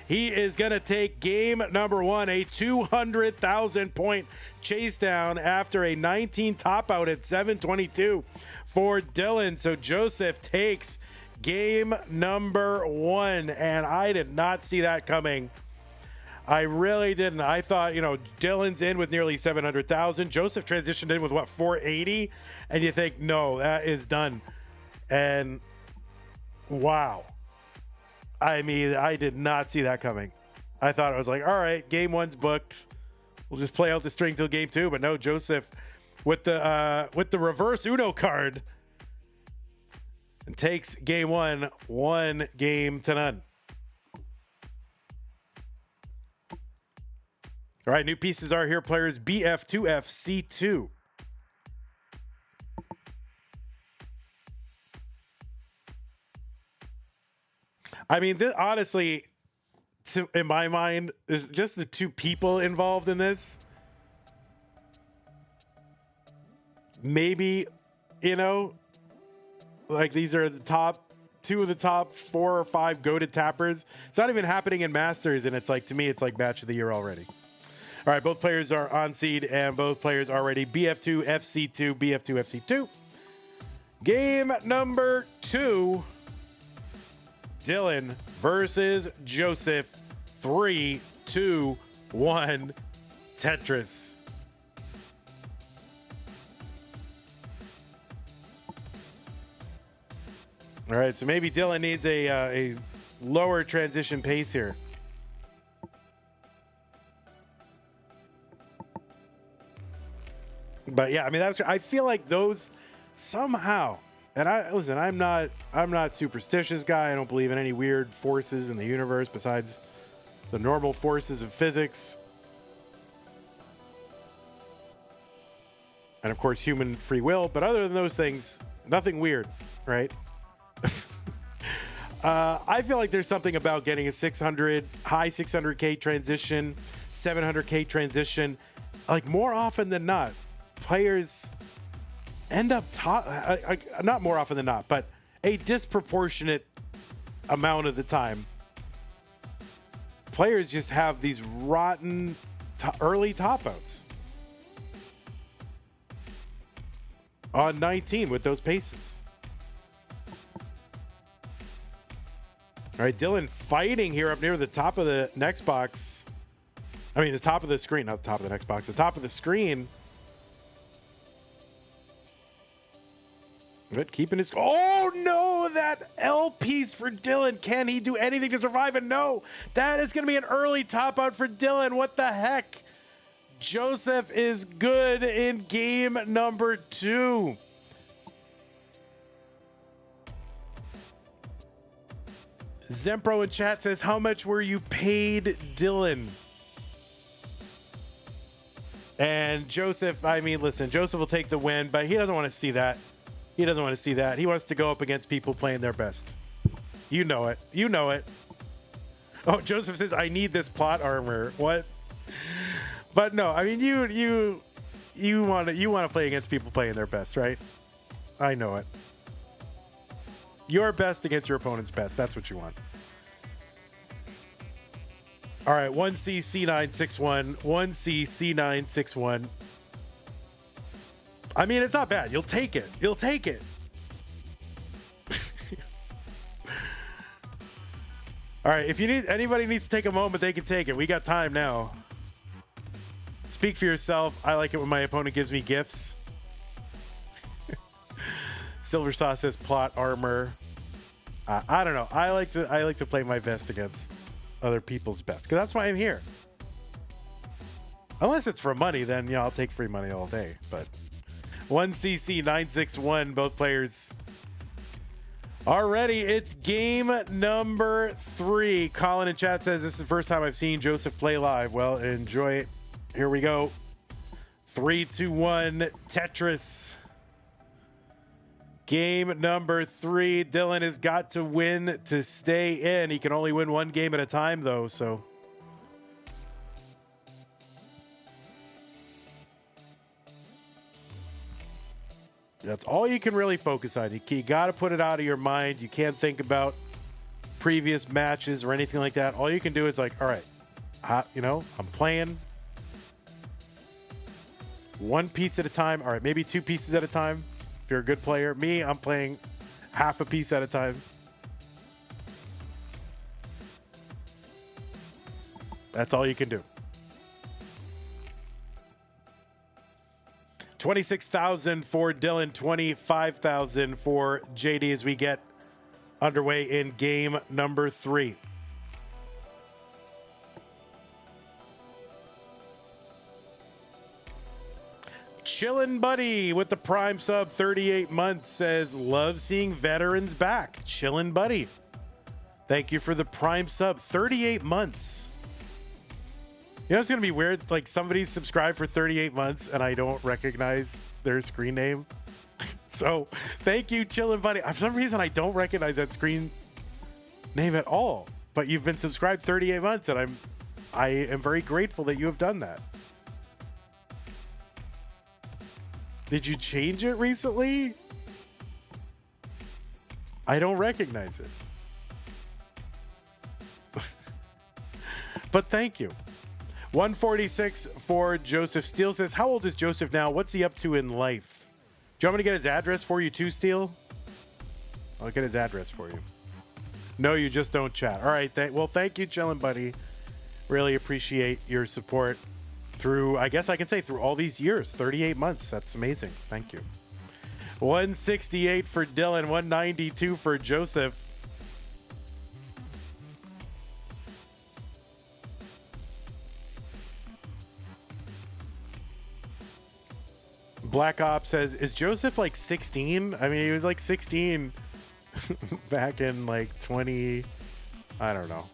He is going to take game number 1, a 200,000 point chase down after a 19 top out at 722 for Dillan. So Joseph takes game number 1, and I did not see that coming. I really didn't. I thought, Dillan's in with nearly 700,000. Joseph transitioned in with 480, and you think, no, that is done. And wow. I did not see that coming. I thought it was like, all right, game 1's booked. We'll just play out the string till game 2. But no, Joseph with the reverse Uno card and takes game one game to none. All right, new pieces are here. Players BF2F C2. I mean, this, honestly, in my mind, is just the two people involved in this. Maybe, you know, like these are the top two of the top 4 or 5 go-to tappers. It's not even happening in Masters, and it's like, to me, it's like match of the year already. All right, both players are on seed, and both players are ready. BF2 FC2, BF2 FC2. Game number 2. Dillan versus Joseph. 3, 2, 1. Tetris. All right, so maybe Dillan needs a lower transition pace here. But yeah, I mean, I feel like those somehow, and I'm not superstitious guy. I don't believe in any weird forces in the universe besides the normal forces of physics. And of course, human free will. But other than those things, nothing weird, right? I feel like there's something about getting a high 600K transition, 700K transition, like more often than not. Players end up not more often than not, but a disproportionate amount of the time. Players just have these rotten early top outs on 19 with those paces. All right, Dillan fighting here up near the top of the next box. I mean, the top of the screen, not the top of the next box, the top of the screen. But keeping his... Oh, no! That L piece for Dillan. Can he do anything to survive? And no, that is going to be an early top out for Dillan. What the heck? Joseph is good in game number 2. Zempro in chat says, how much were you paid, Dillan? And Joseph, I mean, listen, Joseph will take the win, but he doesn't want to see that. He doesn't want to see that. He wants to go up against people playing their best. You know it. You know it. Oh, Joseph says, I need this plot armor. What? But no, I mean, you want to play against people playing their best, right? I know it. Your best against your opponent's best. That's what you want. All right, 1C C961. 1C C961. I mean, it's not bad. You'll take it. You'll take it. All right, if anybody needs to take a moment, they can take it. We got time now. Speak for yourself. I like it when my opponent gives me gifts. Silver Sauce says plot armor. I don't know. I like to play my best against other people's best because that's why I'm here. Unless it's for money, then I'll take free money all day. But 1CC 961, both players are ready. It's game number 3. Colin in chat says this is the first time I've seen Joseph play live. Well, enjoy it. Here we go. 3, 2, 1, Tetris. Game number 3. Dillan has got to win to stay in. He can only win one game at a time, though, so. That's all you can really focus on. You got to put it out of your mind. You can't think about previous matches or anything like that. All you can do is like, all right, I'm playing one piece at a time. All right, maybe 2 pieces at a time. If you're a good player. Me, I'm playing half a piece at a time. That's all you can do. 26,000 for Dillan, 25,000 for JD as we get underway in game number 3. Chillin' Buddy with the Prime sub 38 months says, love seeing veterans back. Chillin' Buddy. Thank you for the Prime sub 38 months. You know, it's going to be weird. Like somebody's subscribed for 38 months and I don't recognize their screen name. So thank you, Chillin' Buddy. For some reason, I don't recognize that screen name at all. But you've been subscribed 38 months and I am very grateful that you have done that. Did you change it recently? I don't recognize it. But thank you. 146 for Joseph Steele says, how old is Joseph now? What's he up to in life? Do you want me to get his address for you too, Steele? I'll get his address for you. No, you just don't chat. All right. Well, thank you, Chillin' Buddy. Really appreciate your support through, I guess I can say, through all these years. 38 months. That's amazing. Thank you. 168 for Dylan. 192 for Joseph. Black Ops says, is Joseph like 16? I mean, he was like 16 back in like 20. I don't know.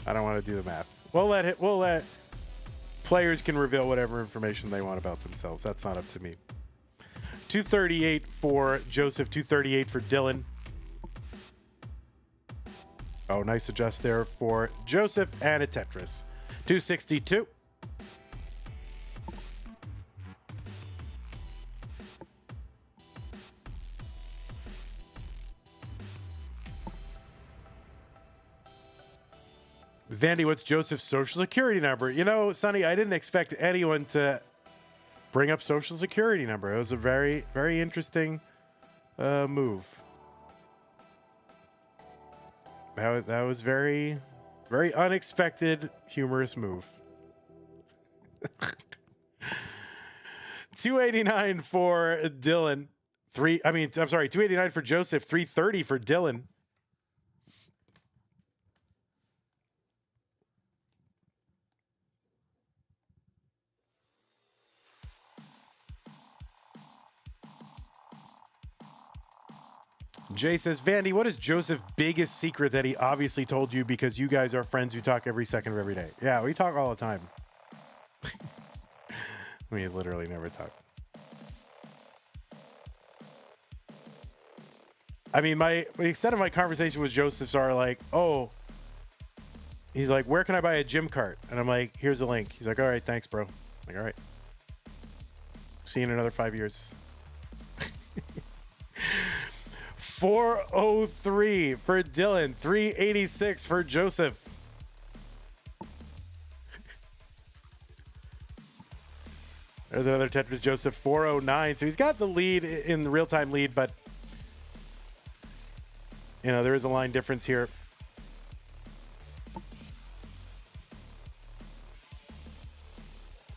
I don't want to do the math. We'll let players can reveal whatever information they want about themselves. That's not up to me. 238 for Joseph, 238 for Dylan. Oh, nice adjust there for Joseph and a Tetris. 262. Vandy, what's Joseph's social security number? You know, Sonny, I didn't expect anyone to bring up social security number. It was a very, very interesting move. That was very, very unexpected, humorous move. 289 for Dylan. 289 for Joseph, 330 for Dylan. Jay says, Vandy, what is Joseph's biggest secret that he obviously told you because you guys are friends who talk every second of every day? Yeah, we talk all the time. We literally never talk. I mean, the extent of my conversation with Joseph's are like, oh, he's like, where can I buy a gym cart? And I'm like, here's a link. He's like, all right, thanks, bro. I'm like, all right. See you in another 5 years. 403 for Dylan, 386 for Joseph. There's another Tetris Joseph, 409. So he's got the lead in the real-time lead, but you know, there is a line difference here.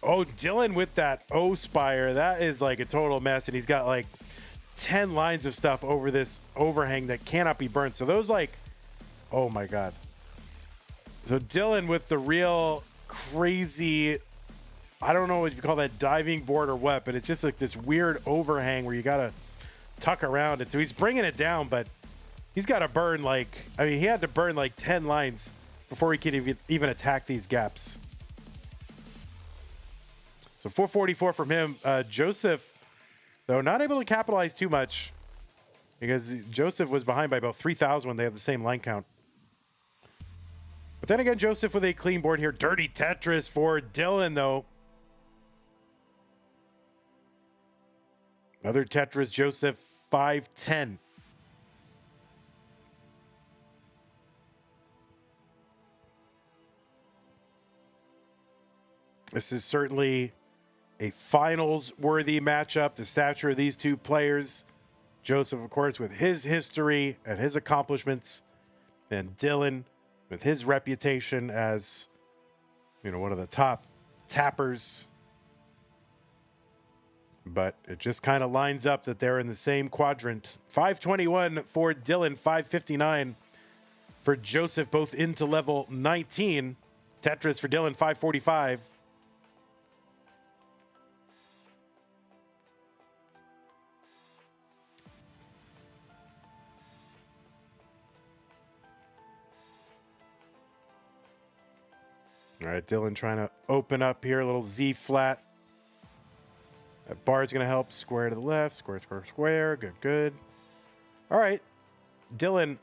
Oh, Dylan with that O-Spire. That is like a total mess, and he's got like 10 lines of stuff over this overhang that cannot be burnt. So those like, oh my God. So Dylan with the real crazy, I don't know what you call that, diving board or what, but it's just like this weird overhang where you got to tuck around it. So he's bringing it down, but he's got to burn like, I mean, he had to burn like 10 lines before he could even attack these gaps. So 444 from him. Joseph, though, not able to capitalize too much because Joseph was behind by about 3,000 when they had the same line count. But then again, Joseph with a clean board here. Dirty Tetris for Dylan, though. Another Tetris, Joseph, 510. This is certainly a finals-worthy matchup. The stature of these two players. Joseph, of course, with his history and his accomplishments. And Dylan with his reputation as, you know, one of the top tappers. But it just kind of lines up that they're in the same quadrant. 521 for Dylan, 559 for Joseph, both into level 19. Tetris for Dylan, 545. All right, Dillan trying to open up here. A little Z flat. That bar is going to help. Square to the left. Square, square, square. Good, good. All right. Dillan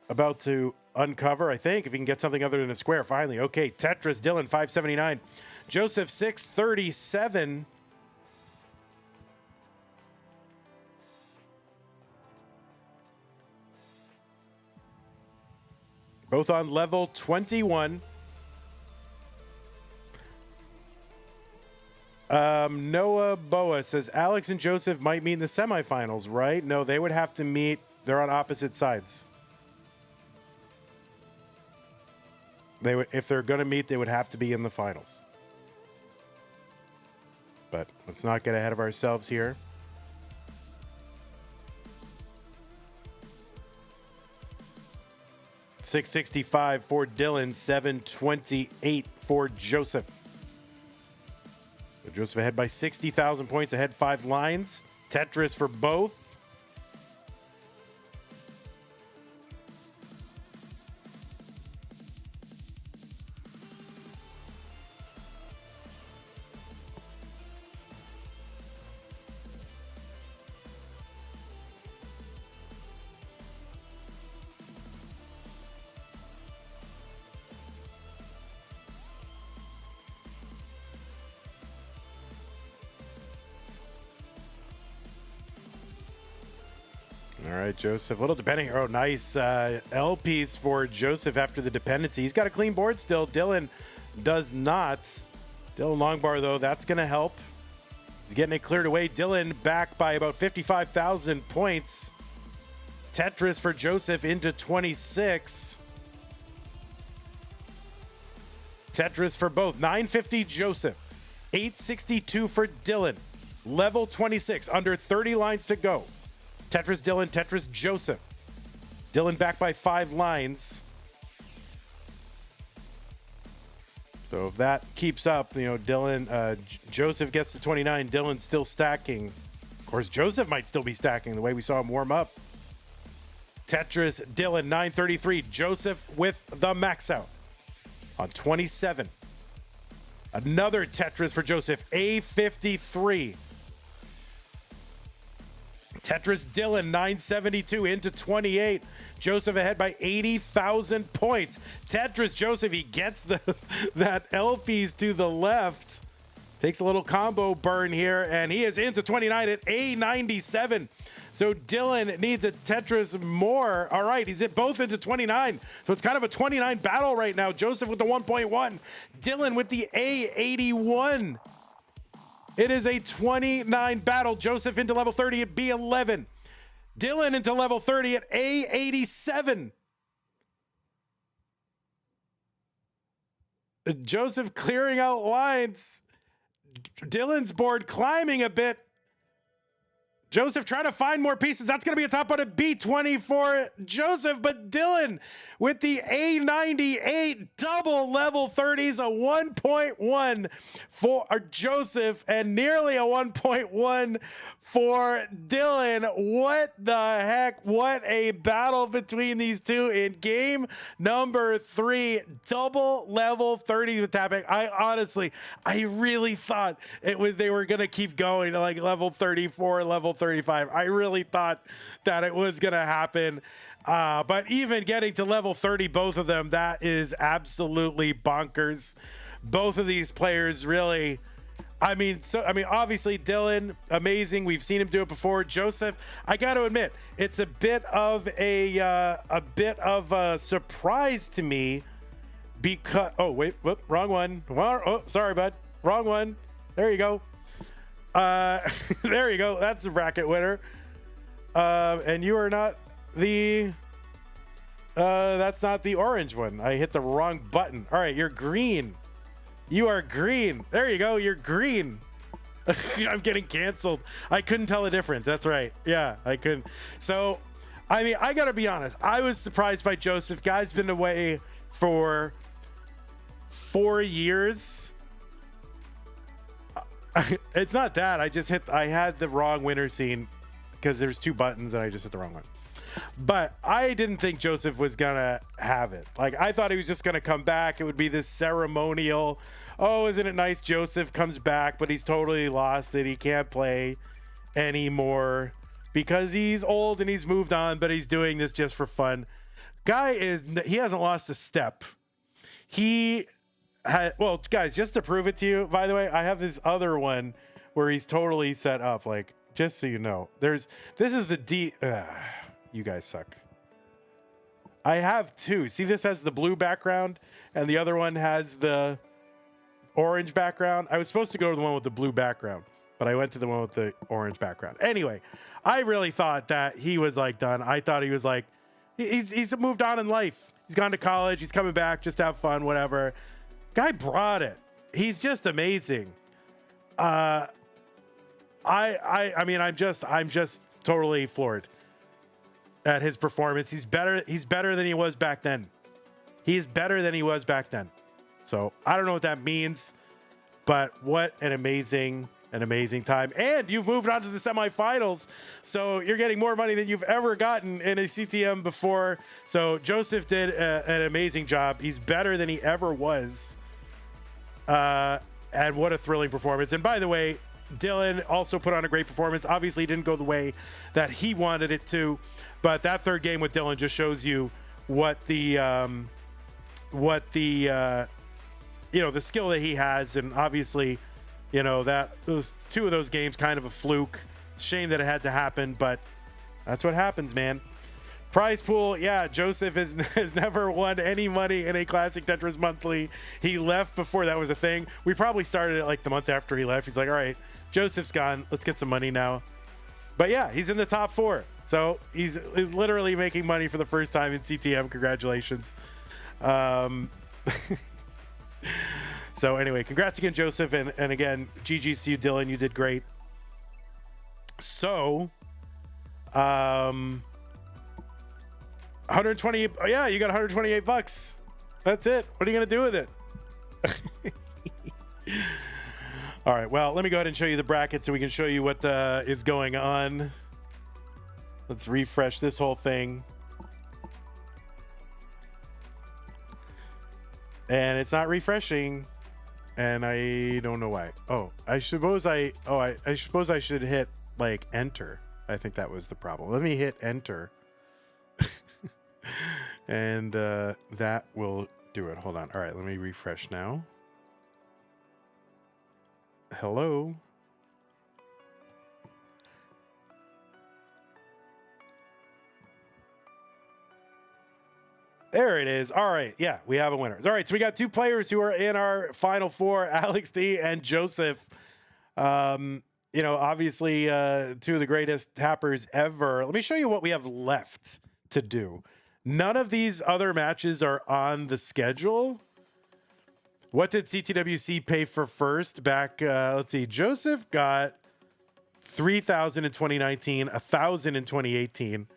about to uncover, I think, if he can get something other than a square. Finally. Okay, Tetris, Dillan, 579. Joseph, 637. Both on level 21. Noah Boa says Alex and Joseph might meet in the semifinals, right? No, they would have to meet. They're on opposite sides. They would, if they're going to meet, they would have to be in the finals. But let's not get ahead of ourselves here. $665 for Dillan, $728 for Joseph. So Joseph ahead by 60,000 points, ahead 5 lines. Tetris for both. All right, Joseph, a little depending. Oh, nice L piece for Joseph after the dependency. He's got a clean board still. Dillan does not. Dillan long bar, though, that's going to help. He's getting it cleared away. Dillan back by about 55,000 points. Tetris for Joseph into 26. Tetris for both. 950 Joseph. 862 for Dillan. Level 26. Under 30 lines to go. Tetris Dillan, Tetris Joseph. Dillan back by 5 lines. So if that keeps up, you know, Dillan, Joseph gets to 29. Dillan's still stacking. Of course, Joseph might still be stacking the way we saw him warm up. Tetris Dillan, 933. Joseph with the max out on 27. Another Tetris for Joseph, A53. Tetris Dillan, 972 into 28. Joseph ahead by 80,000 points. Tetris Joseph, he gets that Elfies to the left. Takes a little combo burn here, and he is into 29 at A97. So Dillan needs a Tetris more. All right, he's both into 29. So it's kind of a 29 battle right now. Joseph with the 1.1. Dillan with the A81. It is a 29 battle. Joseph into level 30 at B11. Dillan into level 30 at A87. Joseph clearing out lines. Dillan's board climbing a bit. Joseph trying to find more pieces. That's going to be a top on a B20 for Joseph, but Dillan with the A98 double level 30s, a 1.1 for Joseph and nearly a 1.1 for Dillan. What the heck? What a battle between these two in game number 3. Double level 30s with tapping. I really thought they were going to keep going to like level 34, level 35. I really thought that it was going to happen. But even getting to level 30, both of them, that is absolutely bonkers. Both of these players really, obviously Dillan, amazing. We've seen him do it before. Joseph, I got to admit, it's a bit of a surprise to me because, wrong one. Oh, sorry, bud. Wrong one. There you go. There you go. That's the bracket winner. And you are not that's not the orange one. I hit the wrong button. All right, you're green. You are green. There you go. You're green. I'm getting canceled. I couldn't tell the difference. That's right. Yeah, I couldn't. So, I got to be honest. I was surprised by Joseph. Guy's been away for 4 years. It's not that. I had the wrong winner scene because there's 2 buttons and I just hit the wrong one. But I didn't think Joseph was gonna have it. Like, I thought he was just gonna come back. It would be this ceremonial, oh, isn't it nice Joseph comes back, but he's totally lost it. He can't play anymore because he's old and he's moved on, but he's doing this just for fun. He hasn't lost a step. Well, guys, just to prove it to you, by the way, I have this other one where he's totally set up. Like, just so you know, this is the you guys suck. I have two. See, this has the blue background and the other one has the orange background. I was supposed to go to the one with the blue background, but I went to the one with the orange background. Anyway, I really thought that he was like done. I thought he was like, he's moved on in life. He's gone to college. He's coming back just to have fun, whatever. Guy brought it. He's just amazing. I mean, I'm just totally floored at his performance. He's better than he was back then. He is better than he was back then. So I don't know what that means, but what an amazing time. And you've moved on to the semifinals. So you're getting more money than you've ever gotten in a CTM before. So Joseph did an amazing job. He's better than he ever was. And what a thrilling performance. And by the way, Dillan also put on a great performance. Obviously, it didn't go the way that he wanted it to, but that third game with Dillan just shows you what the the skill that he has. And obviously, that those two of those games kind of a fluke. Shame that it had to happen, but that's what happens, man. Prize pool, yeah, Joseph has never won any money in a Classic Tetris Monthly. He left before that was a thing. We probably started it like the month after he left. He's like, all right, Joseph's gone. Let's get some money now. But yeah, he's in the top 4. So he's literally making money for the first time in CTM. Congratulations. So anyway, congrats again, Joseph. And again, GG's to you, Dillan. You did great. So, 120. Yeah, you got $128. That's it. What are you going to do with it? All right. Well, let me go ahead and show you the bracket so we can show you what is going on. Let's refresh this whole thing. And it's not refreshing. And I don't know why. Oh, I suppose I should hit like enter. I think that was the problem. Let me hit enter. And that will do it. Hold on. All right, let me refresh now. Hello. There it is. All right. Yeah, we have a winner. All right, so we got 2 players who are in our final 4, Alex D and Joseph. Obviously 2 of the greatest tappers ever. Let me show you what we have left to do. None of these other matches are on the schedule. What did CTWC pay for first back? Let's see. Joseph got 3,000 in 2019, 1,000 in 2018,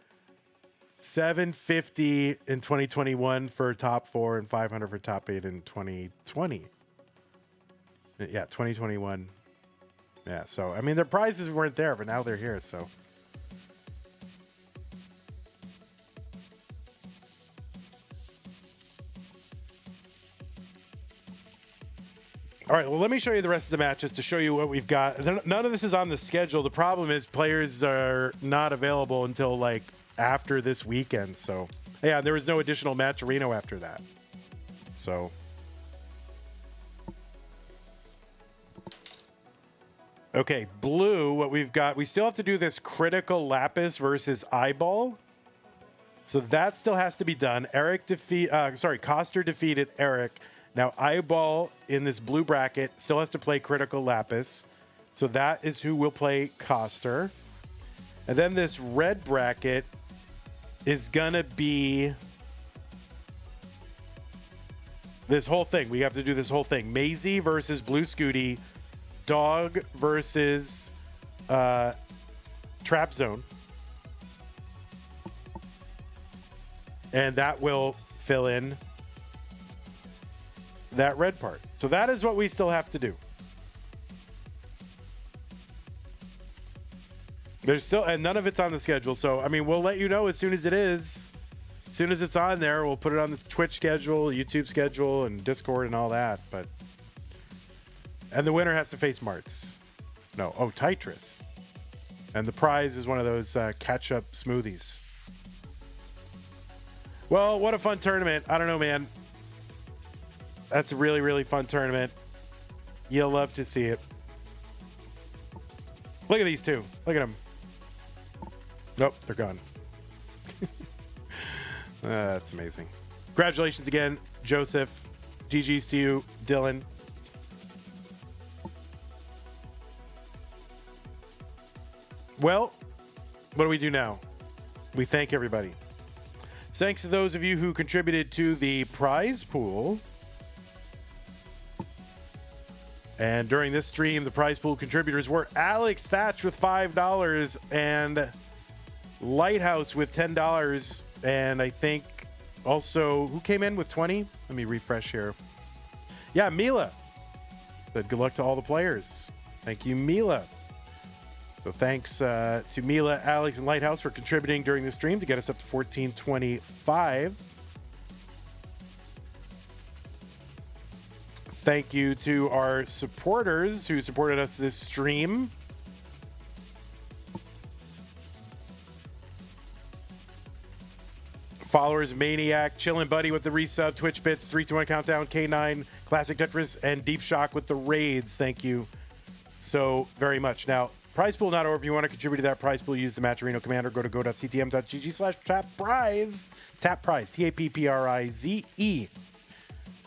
750 in 2021 for top 4, and 500 for top 8 in 2020. Yeah, 2021. Yeah, so I mean, their prizes weren't there, but now they're here. So. All right, well, let me show you the rest of the matches to show you what we've got. None of this is on the schedule. The problem is players are not available until like after this weekend. So, yeah, there was no additional Matcherino after that. So, okay, blue, what we've got, we still have to do this critical lapis versus eyeball. So that still has to be done. Coster defeated Eric. Now, Eyeball in this blue bracket still has to play Critical Lapis. So that is who will play Coster. And then this red bracket is going to be this whole thing. We have to do this whole thing. Maisie versus Blue Scooty. Dog versus Trap Zone. And that will fill in that red part. So that is what we still have to do. There's still, and none of it's on the schedule. So, I mean, we'll let you know as soon as it is. As soon as it's on there, we'll put it on the Twitch schedule, YouTube schedule, and Discord and all that. But, and the winner has to face Martz. No, Tetris. And the prize is one of those catch-up smoothies. Well, what a fun tournament. I don't know, man. That's a really, really fun tournament. You'll love to see it. Look at these two. Look at them. Nope, they're gone. That's amazing. Congratulations again, Joseph. GG's to you, Dylan. Well, what do we do now? We thank everybody. Thanks to those of you who contributed to the prize pool. And during this stream, the prize pool contributors were Alex Thatch with $5 and Lighthouse with $10. And I think also, who came in with 20? Let me refresh here. Yeah, Mila. Said good luck to all the players. Thank you, Mila. So thanks to Mila, Alex, and Lighthouse for contributing during the stream to get us up to 1425. Thank you to our supporters who supported us this stream. Followers, Maniac, Chillin' Buddy with the resub, Twitch Bits, 321 Countdown, K9, Classic Tetris, and Deep Shock with the raids. Thank you so very much. Now, prize pool not over. If you want to contribute to that prize pool, use the Matcherino command or go to go.ctm.gg/tapprize. Tap prize, TAPPRIZE. If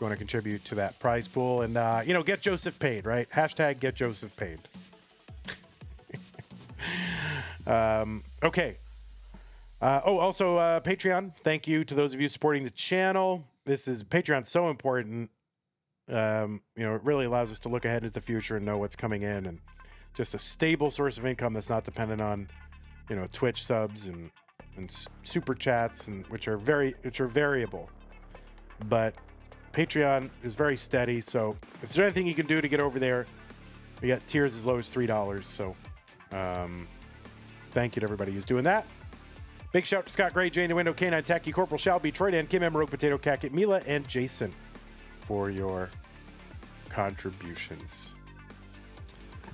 you want to contribute to that prize pool and, get Joseph paid, right? Hashtag get Joseph paid. Okay. Also, Patreon. Thank you to those of you supporting the channel. Patreon's so important. It really allows us to look ahead at the future and know what's coming in, and just a stable source of income that's not dependent on, Twitch subs and super chats, and which are variable. But Patreon is very steady. So if there's anything you can do to get over there, we got tiers as low as $3. So thank you to everybody who's doing that. Big shout out to Scott Gray, Jane DeWindo, K9 Tacky, Corporal Shelby, Troy Dan, Kim M, Rogue Potato, Cacket, Mila, and Jason for your contributions.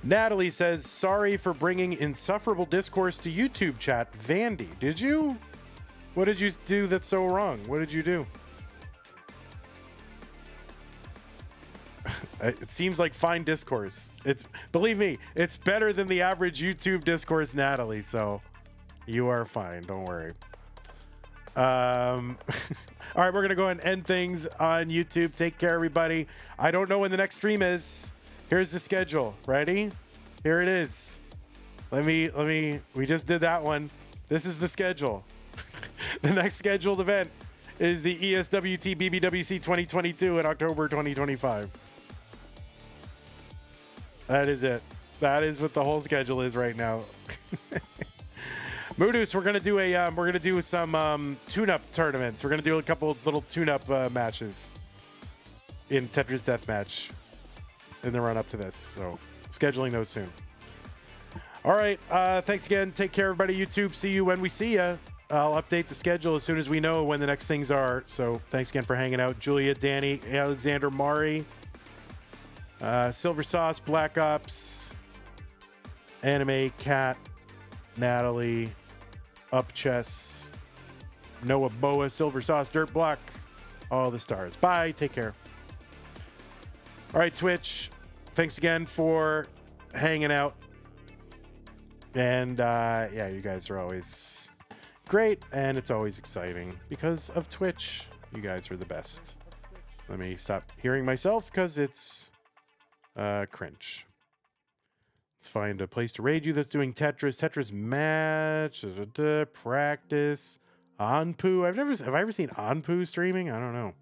Natalie says, sorry for bringing insufferable discourse to YouTube chat. Vandy, did you? What did you do that's so wrong? What did you do? It seems like fine discourse. Believe me, it's better than the average YouTube discourse, Natalie. So you are fine. Don't worry. All right, we're going to go ahead and end things on YouTube. Take care, everybody. I don't know when the next stream is. Here's the schedule. Ready? Here it is. We just did that one. This is the schedule. The next scheduled event is the ESWT BBWC 2022 in October 2025. That is it. That is what the whole schedule is right now. Moodus, we're gonna do some tune-up tournaments. We're gonna do a couple of little tune-up matches in Tetris Deathmatch in the run-up to this. So scheduling those soon. All right. Thanks again. Take care, everybody. YouTube. See you when we see you. I'll update the schedule as soon as we know when the next things are. So thanks again for hanging out, Julia, Danny, Alexander, Mari, Silver Sauce, Black Ops, Anime, Cat, Natalie, Up Chess, Noah Boa, Silver Sauce, Dirt Block, all the stars. Bye. Take care. All right, Twitch. Thanks again for hanging out. And yeah, you guys are always great, and it's always exciting because of Twitch. You guys are the best. Let me stop hearing myself because it's cringe. Let's find a place to raid you that's doing Tetris match, practice, Anpu. Have I ever seen Anpu streaming? I don't know.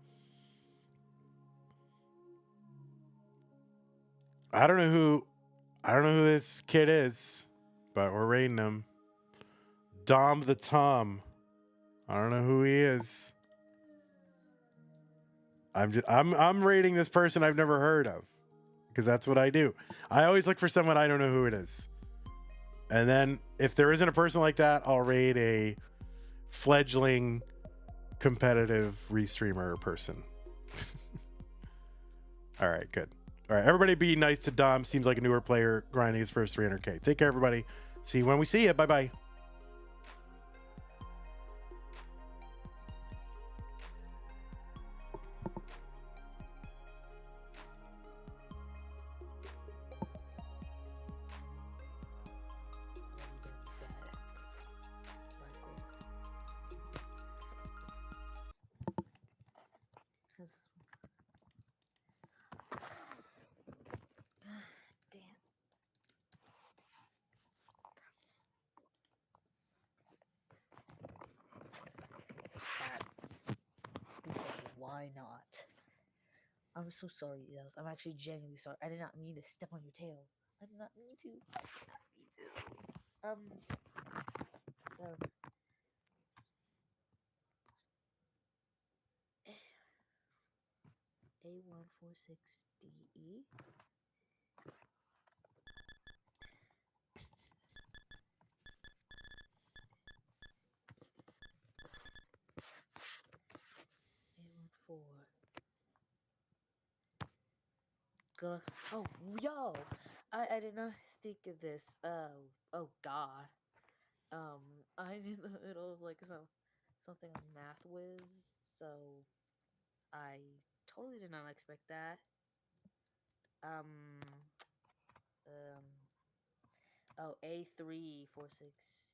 I don't know who this kid is, but we're raiding him. Dom the Tom. I don't know who he is. I'm rating this person I've never heard of, because that's what I do. I always look for someone I don't know who it is. And then if there isn't a person like that, I'll raid a fledgling competitive restreamer person. All right, good. All right, everybody be nice to Dom. Seems like a newer player grinding his first 300K. Take care, everybody. See you when we see you. Bye-bye. Why not? I'm so sorry, Yells. I'm actually genuinely sorry. I did not mean to step on your tail. I did not mean to. I did not mean to. A146DE. A14. Go. Oh, yo! I did not think of this. Oh God. I'm in the middle of like something on Math Whiz, so I totally did not expect that. Oh, A346